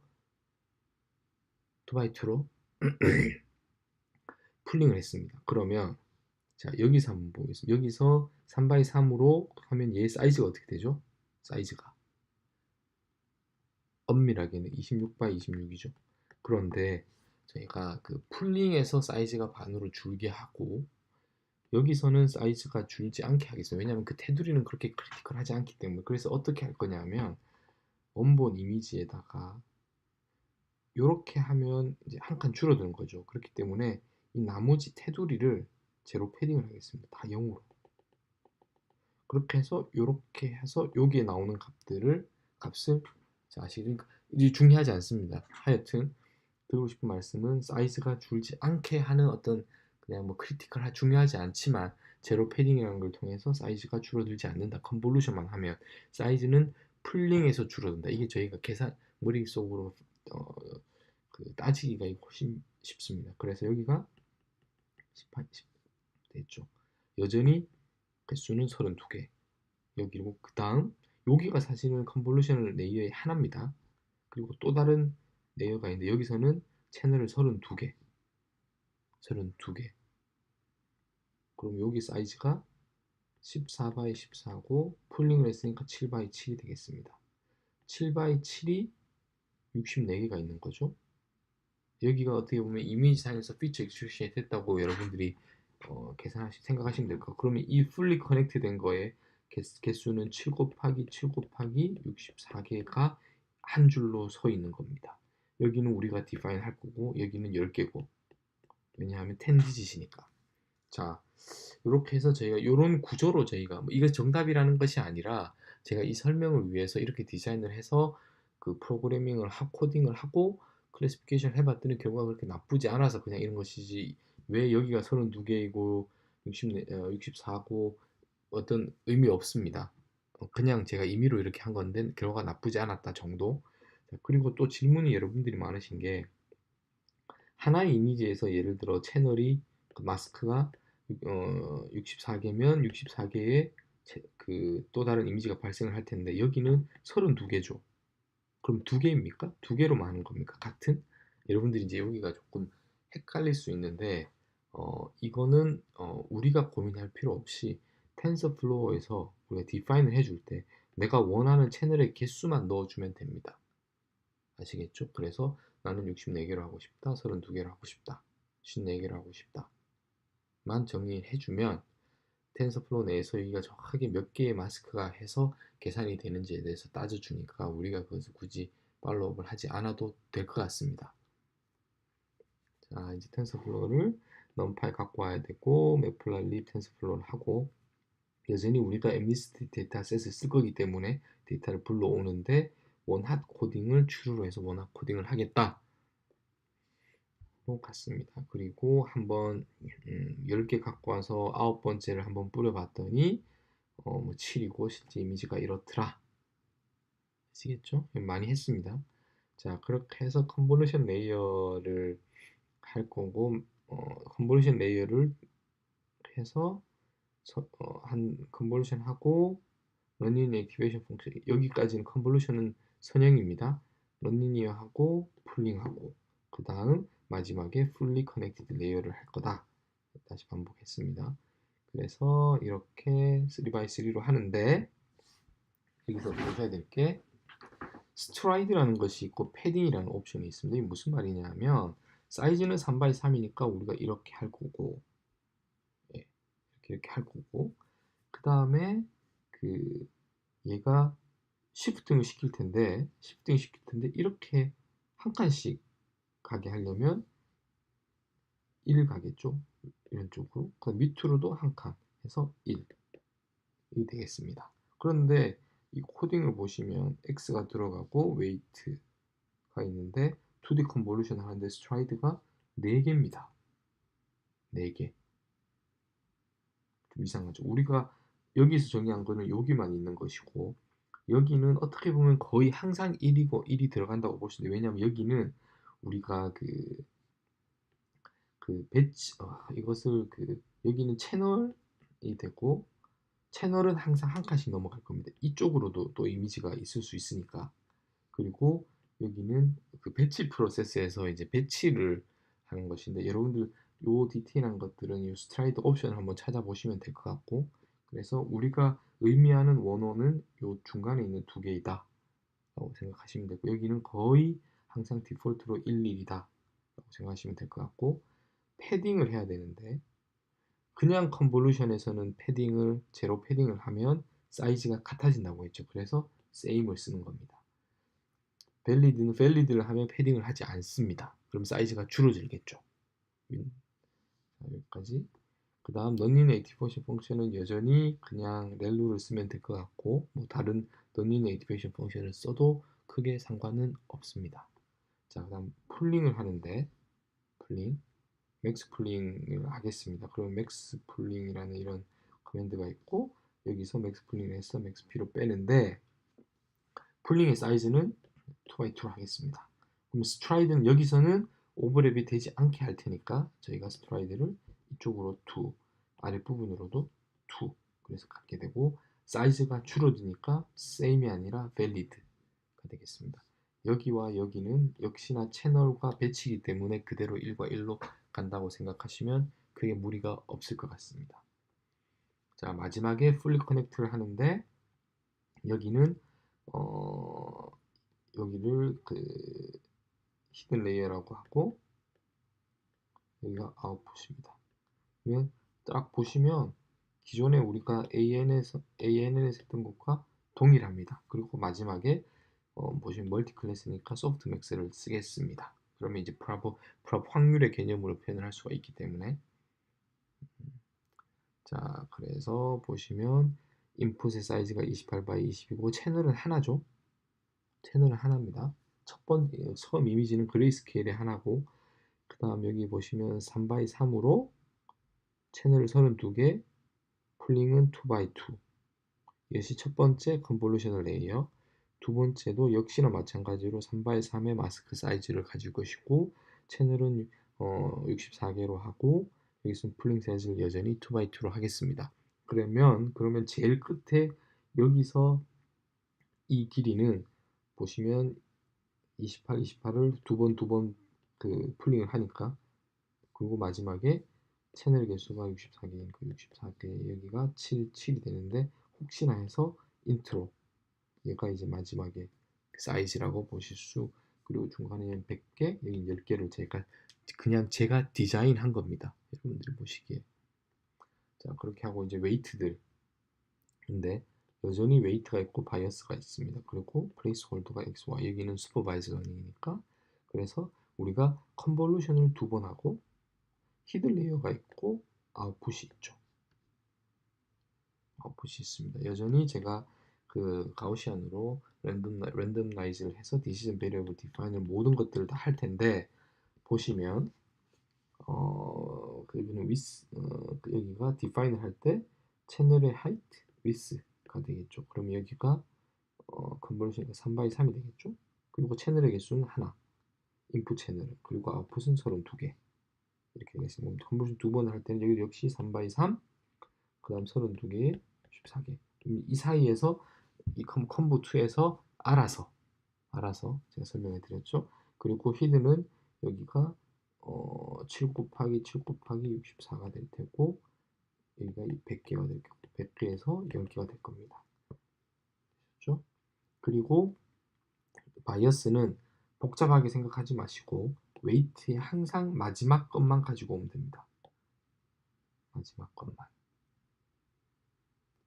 풀링을 했습니다. 그러면 자 여기서 한번 보겠습니다. 여기서 3x3으로 하면 얘 사이즈가 어떻게 되죠? 사이즈가 엄밀하게는 26x26이죠. 그런데 저희가 그 풀링에서 사이즈가 반으로 줄게 하고 여기서는 사이즈가 줄지 않게 하겠어요. 왜냐하면 그 테두리는 그렇게 크리티컬하지 않기 때문에. 그래서 어떻게 할 거냐면 원본 이미지에다가 이렇게 하면 이제 한 칸 줄어드는 거죠. 그렇기 때문에 이 나머지 테두리를 제로 패딩을 하겠습니다. 다 0으로. 그렇게 해서 이렇게 해서 여기에 나오는 값을 자, 아시니까 이제 중요하지 않습니다. 하여튼 드리고 싶은 말씀은 사이즈가 줄지 않게 하는 어떤 그냥 뭐 크리티컬 중요하지 않지만 제로 패딩이라는 걸 통해서 사이즈가 줄어들지 않는다. 컨볼루션만 하면 사이즈는 풀링에서 줄어든다. 이게 저희가 계산 머릿속으로 그 따지기가 훨씬 쉽습니다. 그래서 여기가 18, 10 됐죠. 여전히 개수는 32개. 여기고 그 다음 여기가 사실은 컨볼루션 레이어의 하나입니다. 그리고 또 다른 레이어가 있는데 여기서는 채널을 32개. 그럼 여기 사이즈가 14 x 14고 풀링을 했으니까 7 x 7이 되겠습니다. 7 x 7이 64개가 있는 거죠. 여기가 어떻게 보면 이미지상에서 피처 익스트랙션이 됐다고 여러분들이 생각하시면 될 거. 그러면 이 풀리 커넥트 된 거에 개수는 7 곱하기 7 곱하기 64개가 한 줄로 서 있는 겁니다. 여기는 우리가 디파인 할 거고 여기는 10개고 왜냐하면 10 디짓이니까. 자, 이렇게 해서 저희가 이런 구조로 저희가 이거 정답이라는 것이 아니라 제가 이 설명을 위해서 이렇게 디자인을 해서 그 프로그래밍을 코딩을 하고 클래시피케이션 해봤더니 결과가 그렇게 나쁘지 않아서 그냥 이런 것이지 왜 여기가 32개이고 64고 어떤 의미 없습니다. 그냥 제가 임의로 이렇게 한 건데 결과가 나쁘지 않았다 정도. 그리고 또 질문이 여러분들이 많으신 게 하나의 이미지에서 예를 들어 채널이 그 마스크가 64개면 64개의 그 또 다른 이미지가 발생을 할 텐데 여기는 32개죠. 그럼 두 개입니까? 두 개로 많은 겁니까? 같은? 여러분들이 이제 여기가 조금 헷갈릴 수 있는데 이거는 우리가 고민할 필요 없이 텐서플로어에서 우리가 디파인을 해줄 때 내가 원하는 채널의 개수만 넣어주면 됩니다. 아시겠죠? 그래서 나는 64개로 하고 싶다, 32개로 하고 싶다, 54개로 하고 싶다 만 정의해주면 텐서플로우 내에서 여기가 정확하게 몇 개의 마스크가 해서 계산이 되는지에 대해서 따져주니까 우리가 그것을 굳이 팔로우업을 하지 않아도 될 것 같습니다. 자, 이제 텐서플로우를 넘파에 갖고 와야 되고 매플랄립 텐서플로우를 하고 여전히 우리가 MNIST 데이터셋을 쓸 거기 때문에 데이터를 불러오는데 원핫 코딩을 추루로 해서 원핫 코딩을 하겠다. 같습니다. 그리고 한번 10개 갖고 와서 9번째를 한번 뿌려봤더니 뭐 7이고 실제 이미지가 이렇더라. 아시겠죠? 많이 했습니다. 자, 그렇게 해서 컨볼루션 레이어를 할 거고 컨볼루션 레이어를 해서 한 컨볼루션 하고 런니니어 액티베이션 펑션 여기까지는 컨볼루션은 선형입니다. 런니니어하고 풀링하고 그 다음 마지막에 fully connected 레이어를 할 거다. 다시 반복했습니다. 그래서 이렇게 3x3로 하는데 여기서 보셔야 될 게 스트라이드라는 것이 있고 패딩이라는 옵션이 있습니다. 이게 무슨 말이냐면 사이즈는 3x3이니까 우리가 이렇게 할 거고 예, 이렇게 할 거고 그 다음에 그 얘가 시프팅을 시킬 텐데 이렇게 한 칸씩 가게 하려면 1 가겠죠. 이런 쪽으로. 그 밑으로도 한 칸 해서 1이 되겠습니다. 그런데 이 코딩을 보시면 x가 들어가고 웨이트가 있는데 2D 컨볼루션 하는데 스트라이드가 4개입니다. 4개. 좀 이상하죠. 우리가 여기서 정의한 거는 여기만 있는 것이고 여기는 어떻게 보면 거의 항상 1이고 1이 들어간다고 볼 수 있는데 왜냐하면 여기는 우리가 그 배치 이것을 여기는 채널이 되고 채널은 항상 한 칸씩 넘어갈 겁니다. 이쪽으로도 또 이미지가 있을 수 있으니까. 그리고 여기는 그 배치 프로세스에서 이제 배치를 하는 것인데 여러분들 요 디테일한 것들은 이 스트라이드 옵션을 한번 찾아보시면 될 것 같고 그래서 우리가 의미하는 원어는 요 중간에 있는 두 개이다 라고 생각하시면 되고 여기는 거의 항상 디폴트로 1, 1이다 라고 생각하시면 될 것 같고 패딩을 해야 되는데 그냥 컨볼루션에서는 패딩을 제로 패딩을 하면 사이즈가 같아진다고 했죠. 그래서 same을 쓰는 겁니다. 밸리드를 하면 패딩을 하지 않습니다. 그럼 사이즈가 줄어들겠죠. 자, 여기까지. 그 다음 넌리니어 액티베이션 펑션은 여전히 그냥 렐루를 쓰면 될 것 같고 뭐 다른 넌리니어 액티베이션 펑션을 써도 크게 상관은 없습니다. 자, 그 다음 풀링을 하는데 풀링 맥스 풀링을 하겠습니다. 그러면 맥스 풀링이라는 이런 커맨드가 있고 여기서 맥스 풀링을 해서 맥스 P로 빼는데 풀링의 사이즈는 2x2로 하겠습니다. 그럼 스트라이드는 여기서는 오버랩이 되지 않게 할 테니까 저희가 스트라이드를 이쪽으로 2 아랫부분으로도 2 그래서 갖게 되고 사이즈가 줄어드니까 same이 아니라 valid가 되겠습니다. 여기와 여기는 역시나 채널과 배치이기 때문에 그대로 1과 1로 간다고 생각하시면 크게 무리가 없을 것 같습니다. 자, 마지막에 fully connect를 하는데 여기는 여기를 히든 레이어라고 하고 여기가 아웃풋입니다. 그러면 딱 보시면 기존에 우리가 ANN에서 했던 것과 동일합니다. 그리고 마지막에 보시면 멀티 클래스니까 소프트 맥스를 쓰겠습니다. 그러면 이제 프랍 확률의 개념으로 표현을 할 수가 있기 때문에 자 그래서 보시면 인풋의 사이즈가 28x20이고 채널은 하나죠. 채널은 하나입니다. 처음 이미지는 그레이스케일의 하나고 그 다음 여기 보시면 3x3으로 채널을 32개 풀링은 2x2 이것이 첫 번째 컨볼루셔널 레이어 두 번째도 역시나 마찬가지로 3x3의 마스크 사이즈를 가질 것이고 채널은 64개로 하고 여기서 풀링 사이즈를 여전히 2x2로 하겠습니다. 그러면 제일 끝에 여기서 이 길이는 보시면 28을 두 번 풀링을 하니까 그리고 마지막에 채널 개수가 64개인 그 64개 여기가 7이 되는데 혹시나 해서 인트로 얘가 이제 마지막에 사이즈라고 보실 수. 그리고 중간에 100개, 여기 10개를 제가 디자인한 겁니다. 여러분들이 보시기에. 자, 그렇게 하고 이제 웨이트들인데 여전히 웨이트가 있고 바이어스가 있습니다. 그리고 플레이스 홀더가 x, y, 여기는 슈퍼바이즈 러닝이니까. 그래서 우리가 컨볼루션을 2번 하고 히드 레이어가 있고 아웃풋이 있죠. 아웃풋이 있습니다. 여전히 제가 그 가우시안으로 랜덤라이즈를 해서 디시전 베리어블 디파인을 모든 것들을 다 할 텐데, 보시면 그리고는 여기가 디파인을 할 때 채널의 하이트, 위스가 되겠죠. 그럼 여기가 컨버전이니까 3x3이 되겠죠. 그리고 채널의 개수는 하나, 인풋 채널은. 그리고 아웃풋은 32개. 이렇게 되겠습니다. 컨버전 2번을 할 때는 여기도 역시 3x3, 그 다음 32개에 14개. 이 사이에서 이 컴보 2에서 알아서 제가 설명해 드렸죠. 그리고 히드는 여기가 7 곱하기 7 곱하기 64가 될 테고, 여기가 100개가 될 거고 100개에서 10개가 될 겁니다. 그렇죠? 그리고 바이어스는 복잡하게 생각하지 마시고 웨이트에 항상 마지막 것만 가지고 오면 됩니다. 마지막 것만.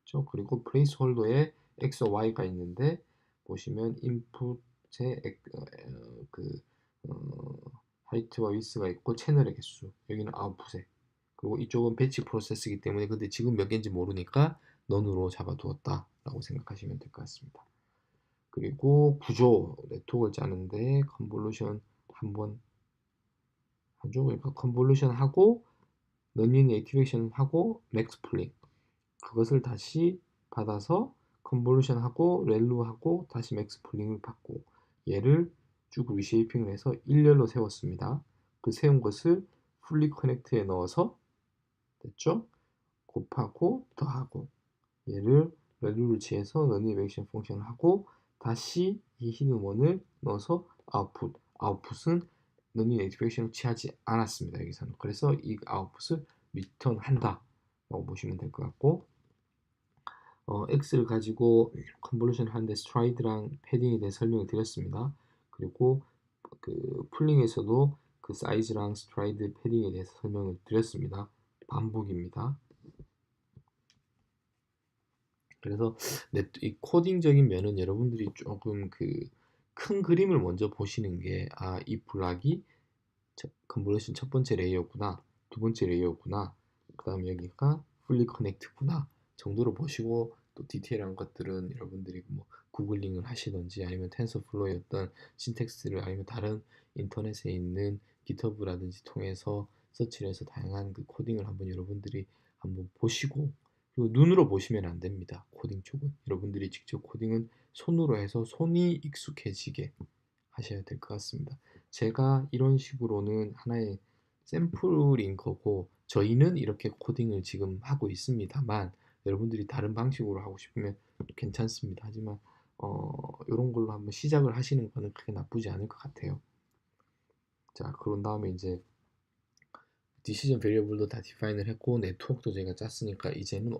그렇죠? 그리고 플레이스 홀더에 X와 Y가 있는데, 보시면 인풋에 하이트와 위스가 있고 채널의 개수, 여기는 아웃풋에, 그리고 이쪽은 배치 프로세스이기 때문에 근데 지금 몇 개인지 모르니까 넌으로 잡아두었다 라고 생각하시면 될 것 같습니다. 그리고 구조, 네트워크를 짜는데 컨볼루션 한번 하죠. 그러니까 컨볼루션 하고 넌리니어 액티베이션 하고 맥스 풀링, 그것을 다시 받아서 컨볼루션 하고 렐루 하고 다시 맥스 풀링을 받고, 얘를 쭉 리쉐이핑을 해서 일렬로 세웠습니다. 그 세운 것을 풀리 커넥트에 넣어서, 됐죠? 곱하고 더하고, 얘를 렐루를 취해서 런니베이션 펑션을 하고 다시 이 히든원을 넣어서 아웃풋은 런니 액티베이션을 취하지 않았습니다. 여기서는. 그래서 이 아웃풋을 리턴한다 라고 보시면 될 것 같고, X를 가지고 컨볼루션 하는데 스트라이드랑 패딩에 대해 설명을 드렸습니다. 그리고 그 풀링에서도 그 사이즈랑 스트라이드 패딩에 대해서 설명을 드렸습니다. 반복입니다. 그래서 이 코딩적인 면은 여러분들이 조금 그 큰 그림을 먼저 보시는 게, 이 블락이 컨볼루션 첫 번째 레이어구나, 두 번째 레이어구나, 그 다음 여기가 풀리 커넥트구나 정도로 보시고, 또 디테일한 것들은 여러분들이 뭐 구글링을 하시든지 아니면 텐서플로우의 어떤 신텍스를 아니면 다른 인터넷에 있는 GitHub라든지 통해서 서치를 해서 다양한 그 코딩을 한번 여러분들이 한번 보시고, 그리고 눈으로 보시면 안 됩니다. 코딩 쪽은 여러분들이 직접 코딩은 손으로 해서 손이 익숙해지게 하셔야 될 것 같습니다. 제가 이런 식으로는 하나의 샘플인 거고, 저희는 이렇게 코딩을 지금 하고 있습니다만 여러분들이 다른 방식으로 하고 싶으면 괜찮습니다. 하지만 이런 걸로 한번 시작을 하시는 거는 크게 나쁘지 않을 것 같아요. 자, 그런 다음에 이제 디시전 베리어블도 다 디파인을 했고 네트워크도 제가 짰으니까, 이제는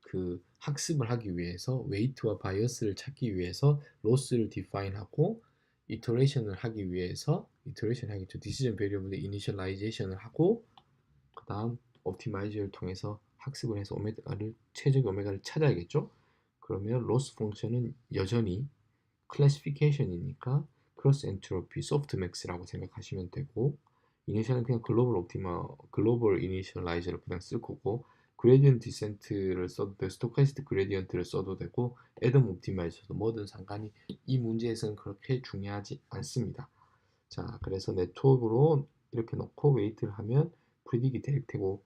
그 학습을 하기 위해서 웨이트와 바이어스를 찾기 위해서 로스를 디파인하고, 이터레이션을 하기 위해서 이터레이션 하겠죠. 디시전 베리어블의 이니셜라이제이션을 하고, 그 다음 옵티마이저를 통해서 학습을 해서 최적 오메가를 찾아야겠죠. 그러면 로스 펑션은 여전히 클래시피케이션이니까 크로스 엔트로피 소프트맥스라고 생각하시면 되고, 이니셜은 그냥 글로벌 이니셜라이저를 그냥 쓸 거고, 그레디언트 디센트를 써도 되고 스토카스틱 그레디언트를 써도 되고 애덤 옵티마이저도 뭐든 상관이 이 문제에서는 그렇게 중요하지 않습니다. 자, 그래서 네트워크로 이렇게 놓고 웨이트를 하면 프리딕이 될 테고,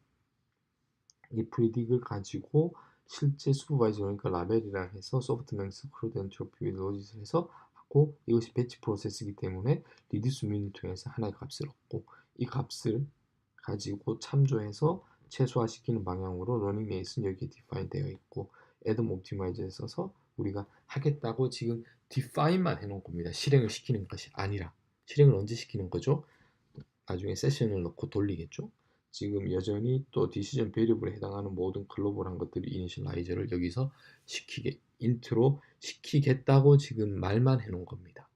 이 프리딕을 가지고 실제 슈퍼바이저, 그러니까 라벨이랑 해서 소프트맥스 크루드 엔트로피 로짓을 해서 하고, 이것이 배치 프로세스이기 때문에 리듀스 민을 통해서 하나의 값을 얻고, 이 값을 가지고 참조해서 최소화시키는 방향으로 러닝 레이스는 여기에 디파인 되어 있고, 애덤 옵티마이저에 써서 우리가 하겠다고 지금 디파인만 해놓은 겁니다. 실행을 시키는 것이 아니라. 실행을 언제 시키는 거죠? 나중에 세션을 넣고 돌리겠죠. 지금 여전히 또 디시전 베리어블에 해당하는 모든 글로벌한 것들이 이니셜라이저를 여기서 시키게 인트로 시키겠다고 지금 말만 해놓은 겁니다.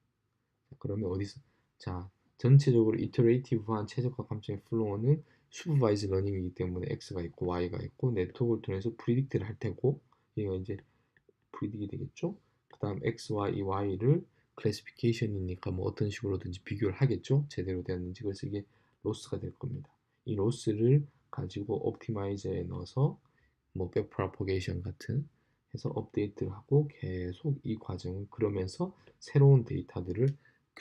그러면 어디서 자 전체적으로 이터레이티브한 최적화 감정의 플로어는 슈퍼바이즈 러닝이기 때문에 x가 있고 y가 있고 네트워크를 통해서 프리딕트를 할 테고 이거 이제 프리딕이 되겠죠. 그 다음 x, y, y를 클래시피케이션이니까 뭐 어떤 식으로든지 비교를 하겠죠. 제대로 되었는지. 그래서 이게 로스가 될 겁니다. 이 로스를 가지고 옵티마이저에 넣어서 뭐 백프로포게이션 같은 해서 업데이트를 하고 계속 이 과정을 그러면서 새로운 데이터들을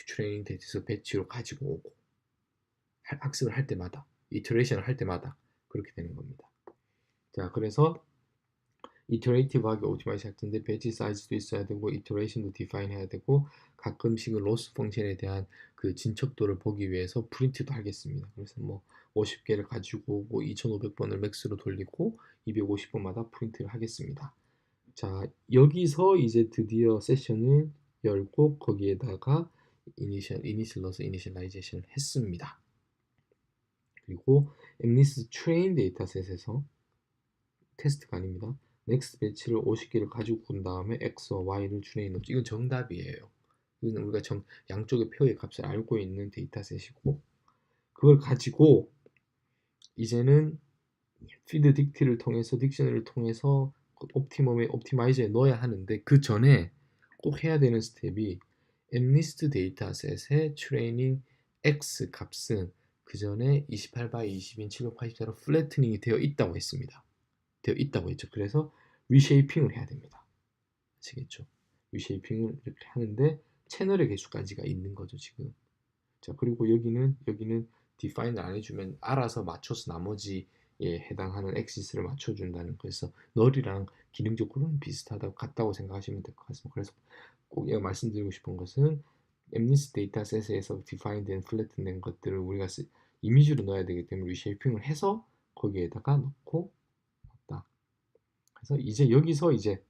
트레이닝 데이터에서 배치로 가지고 오고 학습을 할 때마다 이터레이션을 할 때마다 그렇게 되는 겁니다. 자, 그래서 이터레이티브하게 옵티마이즈 할 텐데 배치 사이즈도 있어야 되고 이터레이션도 디파인 해야 되고 가끔씩은 로스 펑션에 대한 그 진척도를 보기 위해서 프린트도 하겠습니다. 그래서 뭐 50개를 가지고 오고 2500번을 맥스로 돌리고 250번마다 프린트를 하겠습니다. 자, 여기서 이제 드디어 세션을 열고 거기에다가 이니셜러서 이니셜라이제이션을 했습니다. 그리고 엠리스 트레인 데이터셋에서 테스트가 아닙니다. 넥스트 배치를 50개를 가지고 온 다음에 x와 y를 트레인 이건 정답이에요. 이건 우리가 양쪽의 표의 값을 알고 있는 데이터셋이고 그걸 가지고 이제는 피드 딕티를 통해서 딕셔너리를 통해서 옵티마이저에 넣어야 하는데 그 전에 꼭 해야 되는 스텝이 엠리스트 데이터셋의 트레이닝 x 값은 그 전에 28 x 20인 784로 플래트닝이 되어 있다고 했습니다. 되어 있다고 했죠. 그래서 리쉐이핑을 해야 됩니다. 아시겠죠? 리쉐이핑을 이렇게 하는데 채널의 개수까지가 있는 거죠, 지금. 자, 그리고 여기는 디파인을 안 해주면 알아서 맞춰서 나머지에 해당하는 엑시스를 맞춰준다는 거에서 널이랑 기능적으로는 비슷하다고 같다고 생각하시면 될 것 같습니다. 그래서 꼭 얘가 말씀드리고 싶은 것은 엠니스 데이터셋에서 디파인된 플래튼된 것들을 우리가 이미지로 넣어야 되기 때문에 리쉐이핑을 해서 거기에다가 넣고 넣었다. 그래서 이제 여기서 이제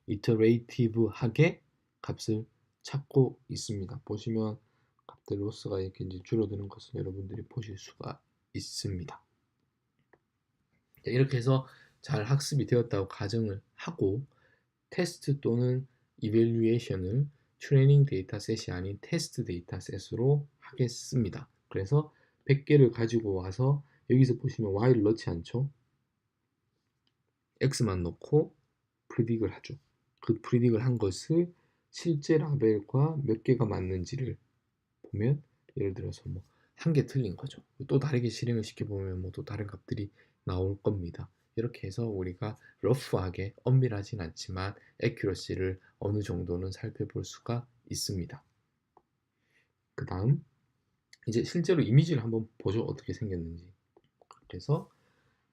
이터레이티브하게 값을 찾고 있습니다. 보시면 값들 로스가 이렇게 이제 줄어드는 것을 여러분들이 보실 수가 있습니다. 이렇게 해서 잘 학습이 되었다고 가정을 하고 테스트 또는 이밸류에이션을 트레이닝 데이터셋이 아닌 테스트 데이터셋으로 하겠습니다. 그래서 100개를 가지고 와서 여기서 보시면 y를 넣지 않죠. x만 넣고 프리딕을 하죠. 그 프리딕을 한 것을 실제 라벨과 몇 개가 맞는지를 보면 예를 들어서 뭐 한 개 틀린 거죠. 또 다르게 실행을 시켜보면 뭐 또 다른 값들이 나올 겁니다. 이렇게 해서 우리가 러프하게 엄밀하진 않지만 애큐러시를 어느 정도는 살펴볼 수가 있습니다. 그 다음 이제 실제로 이미지를 한번 보죠. 어떻게 생겼는지. 그래서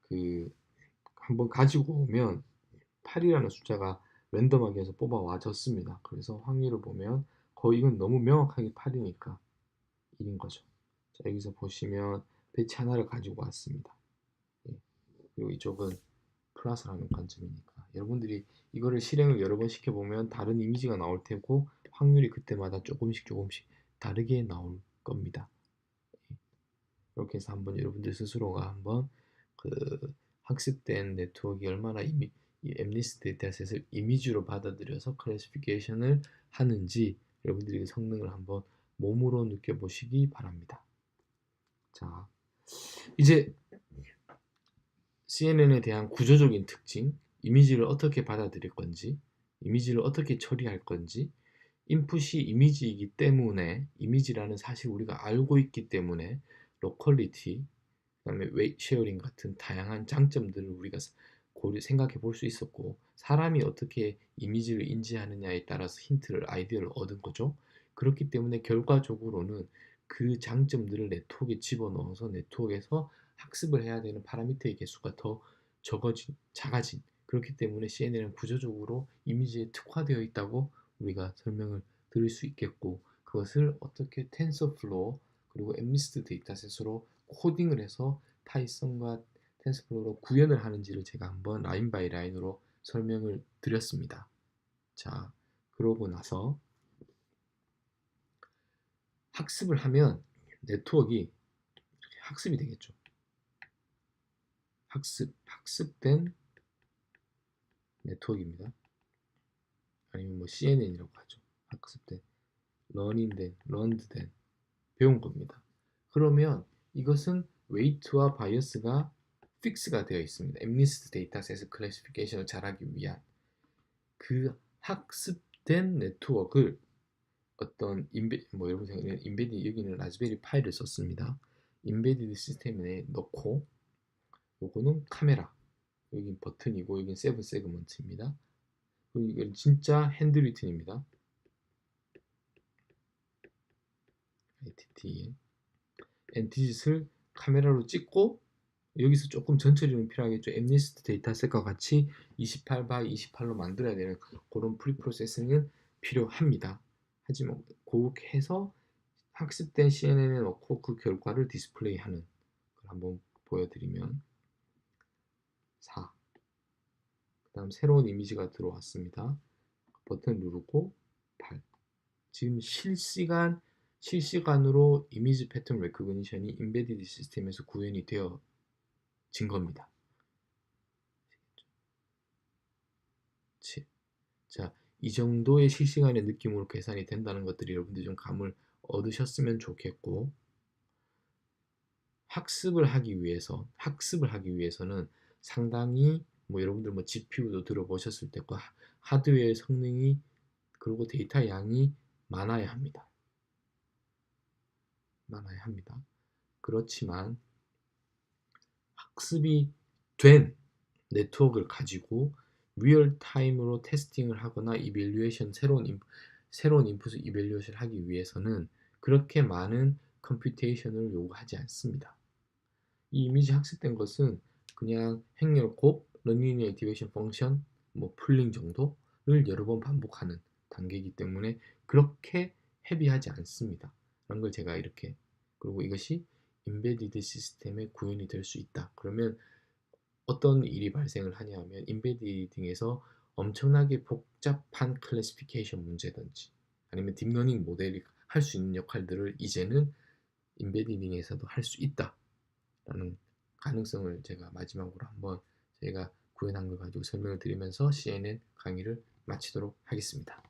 그 한번 가지고 오면 8이라는 숫자가 랜덤하게 해서 뽑아 와졌습니다. 그래서 확률을 보면 거의 이건 너무 명확하게 8이니까 1인 거죠. 자, 여기서 보시면 배치 하나를 가지고 왔습니다. 예. 그리고 이쪽은 플러스라는 관점이니까 여러분들이 이거를 실행을 여러 번 시켜보면 다른 이미지가 나올 테고 확률이 그때마다 조금씩 다르게 나올 겁니다. 예. 이렇게 해서 한번 여러분들 스스로가 한번 그 학습된 네트워크가 얼마나 이 엠리스 데이터셋을 이미지로 받아들여서 클래시피케이션을 하는지 여러분들이 성능을 한번 몸으로 느껴보시기 바랍니다. 자, 이제 CNN에 대한 구조적인 특징, 이미지를 어떻게 받아들일 건지, 이미지를 어떻게 처리할 건지, 인풋이 이미지이기 때문에 이미지라는 사실 우리가 알고 있기 때문에 로컬리티, 그다음에 웨이트 쉐어링 같은 다양한 장점들을 우리가 생각해 볼 수 있었고 사람이 어떻게 이미지를 인지하느냐에 따라서 힌트를 아이디어를 얻은 거죠. 그렇기 때문에 결과적으로는 그 장점들을 네트워크에 집어넣어서 네트워크에서 학습을 해야 되는 파라미터의 개수가 더 작아진 그렇기 때문에 CNN은 구조적으로 이미지에 특화되어 있다고 우리가 설명을 드릴 수 있겠고 그것을 어떻게 텐서플로우 그리고 엠리스트 데이터셋으로 코딩을 해서 파이썬과 텐서플로우로 구현을 하는지를 제가 한번 라인 바이 라인으로 설명을 드렸습니다. 자, 그러고 나서 학습을 하면 네트워크가 이렇게 학습이 되겠죠. 학습된 네트워크입니다. 아니면 뭐 CNN이라고 하죠. 학습된, learned 된 배운 겁니다. 그러면 이것은 웨이트와 바이어스가 픽스가 되어 있습니다. MNIST 데이터셋 클래시피케이션을 잘하기 위한 그 학습된 네트워크를 어떤 여러분 생각에 인베디 여기는 라즈베리 파이를 썼습니다. 인베디드 시스템에 넣고 요거는 카메라, 여긴 버튼이고 여긴 세븐 세그먼트입니다. 그리고 이건 진짜 핸드리튼입니다. ITT 엔티짓을 카메라로 찍고 여기서 조금 전처리는 필요하겠죠. 엠니스트 데이터셋과 같이 28 by 28로 만들어야 되는 그런 프리프로세싱은 필요합니다. 하지만 그렇게 해서 학습된 CNN에 넣고 그 결과를 디스플레이하는 걸 한번 보여드리면 4. 그 다음 새로운 이미지가 들어왔습니다. 버튼 누르고 8. 지금 실시간으로 이미지 패턴 레코그니션이 인베디드 시스템에서 구현이 되어진 겁니다. 자, 이 정도의 실시간의 느낌으로 계산이 된다는 것들이 여러분들이 좀 감을 얻으셨으면 좋겠고, 학습을 하기 위해서는 상당히 뭐 여러분들 뭐 GPU도 들어보셨을 테고 하드웨어의 성능이 그리고 데이터 양이 많아야 합니다. 그렇지만 학습이 된 네트워크를 가지고 리얼타임으로 테스팅을 하거나 이밸류에이션 새로운 인풋을 이밸류에이션 하기 위해서는 그렇게 많은 컴퓨테이션을 요구하지 않습니다. 이 이미지 학습된 것은 그냥 행렬 곱, non-linear activation function, 뭐 풀링 정도를 여러 번 반복하는 단계이기 때문에 그렇게 헤비하지 않습니다. 라는 걸 제가 이렇게, 그리고 이것이 인베디드 시스템에 구현이 될 수 있다. 그러면 어떤 일이 발생을 하냐면 인베디딩에서 엄청나게 복잡한 클래시피케이션 문제든지 아니면 딥러닝 모델이 할 수 있는 역할들을 이제는 인베디딩에서도 할 수 있다라는 가능성을 제가 마지막으로 한번 제가 구현한 걸 가지고 설명을 드리면서 CNN 강의를 마치도록 하겠습니다.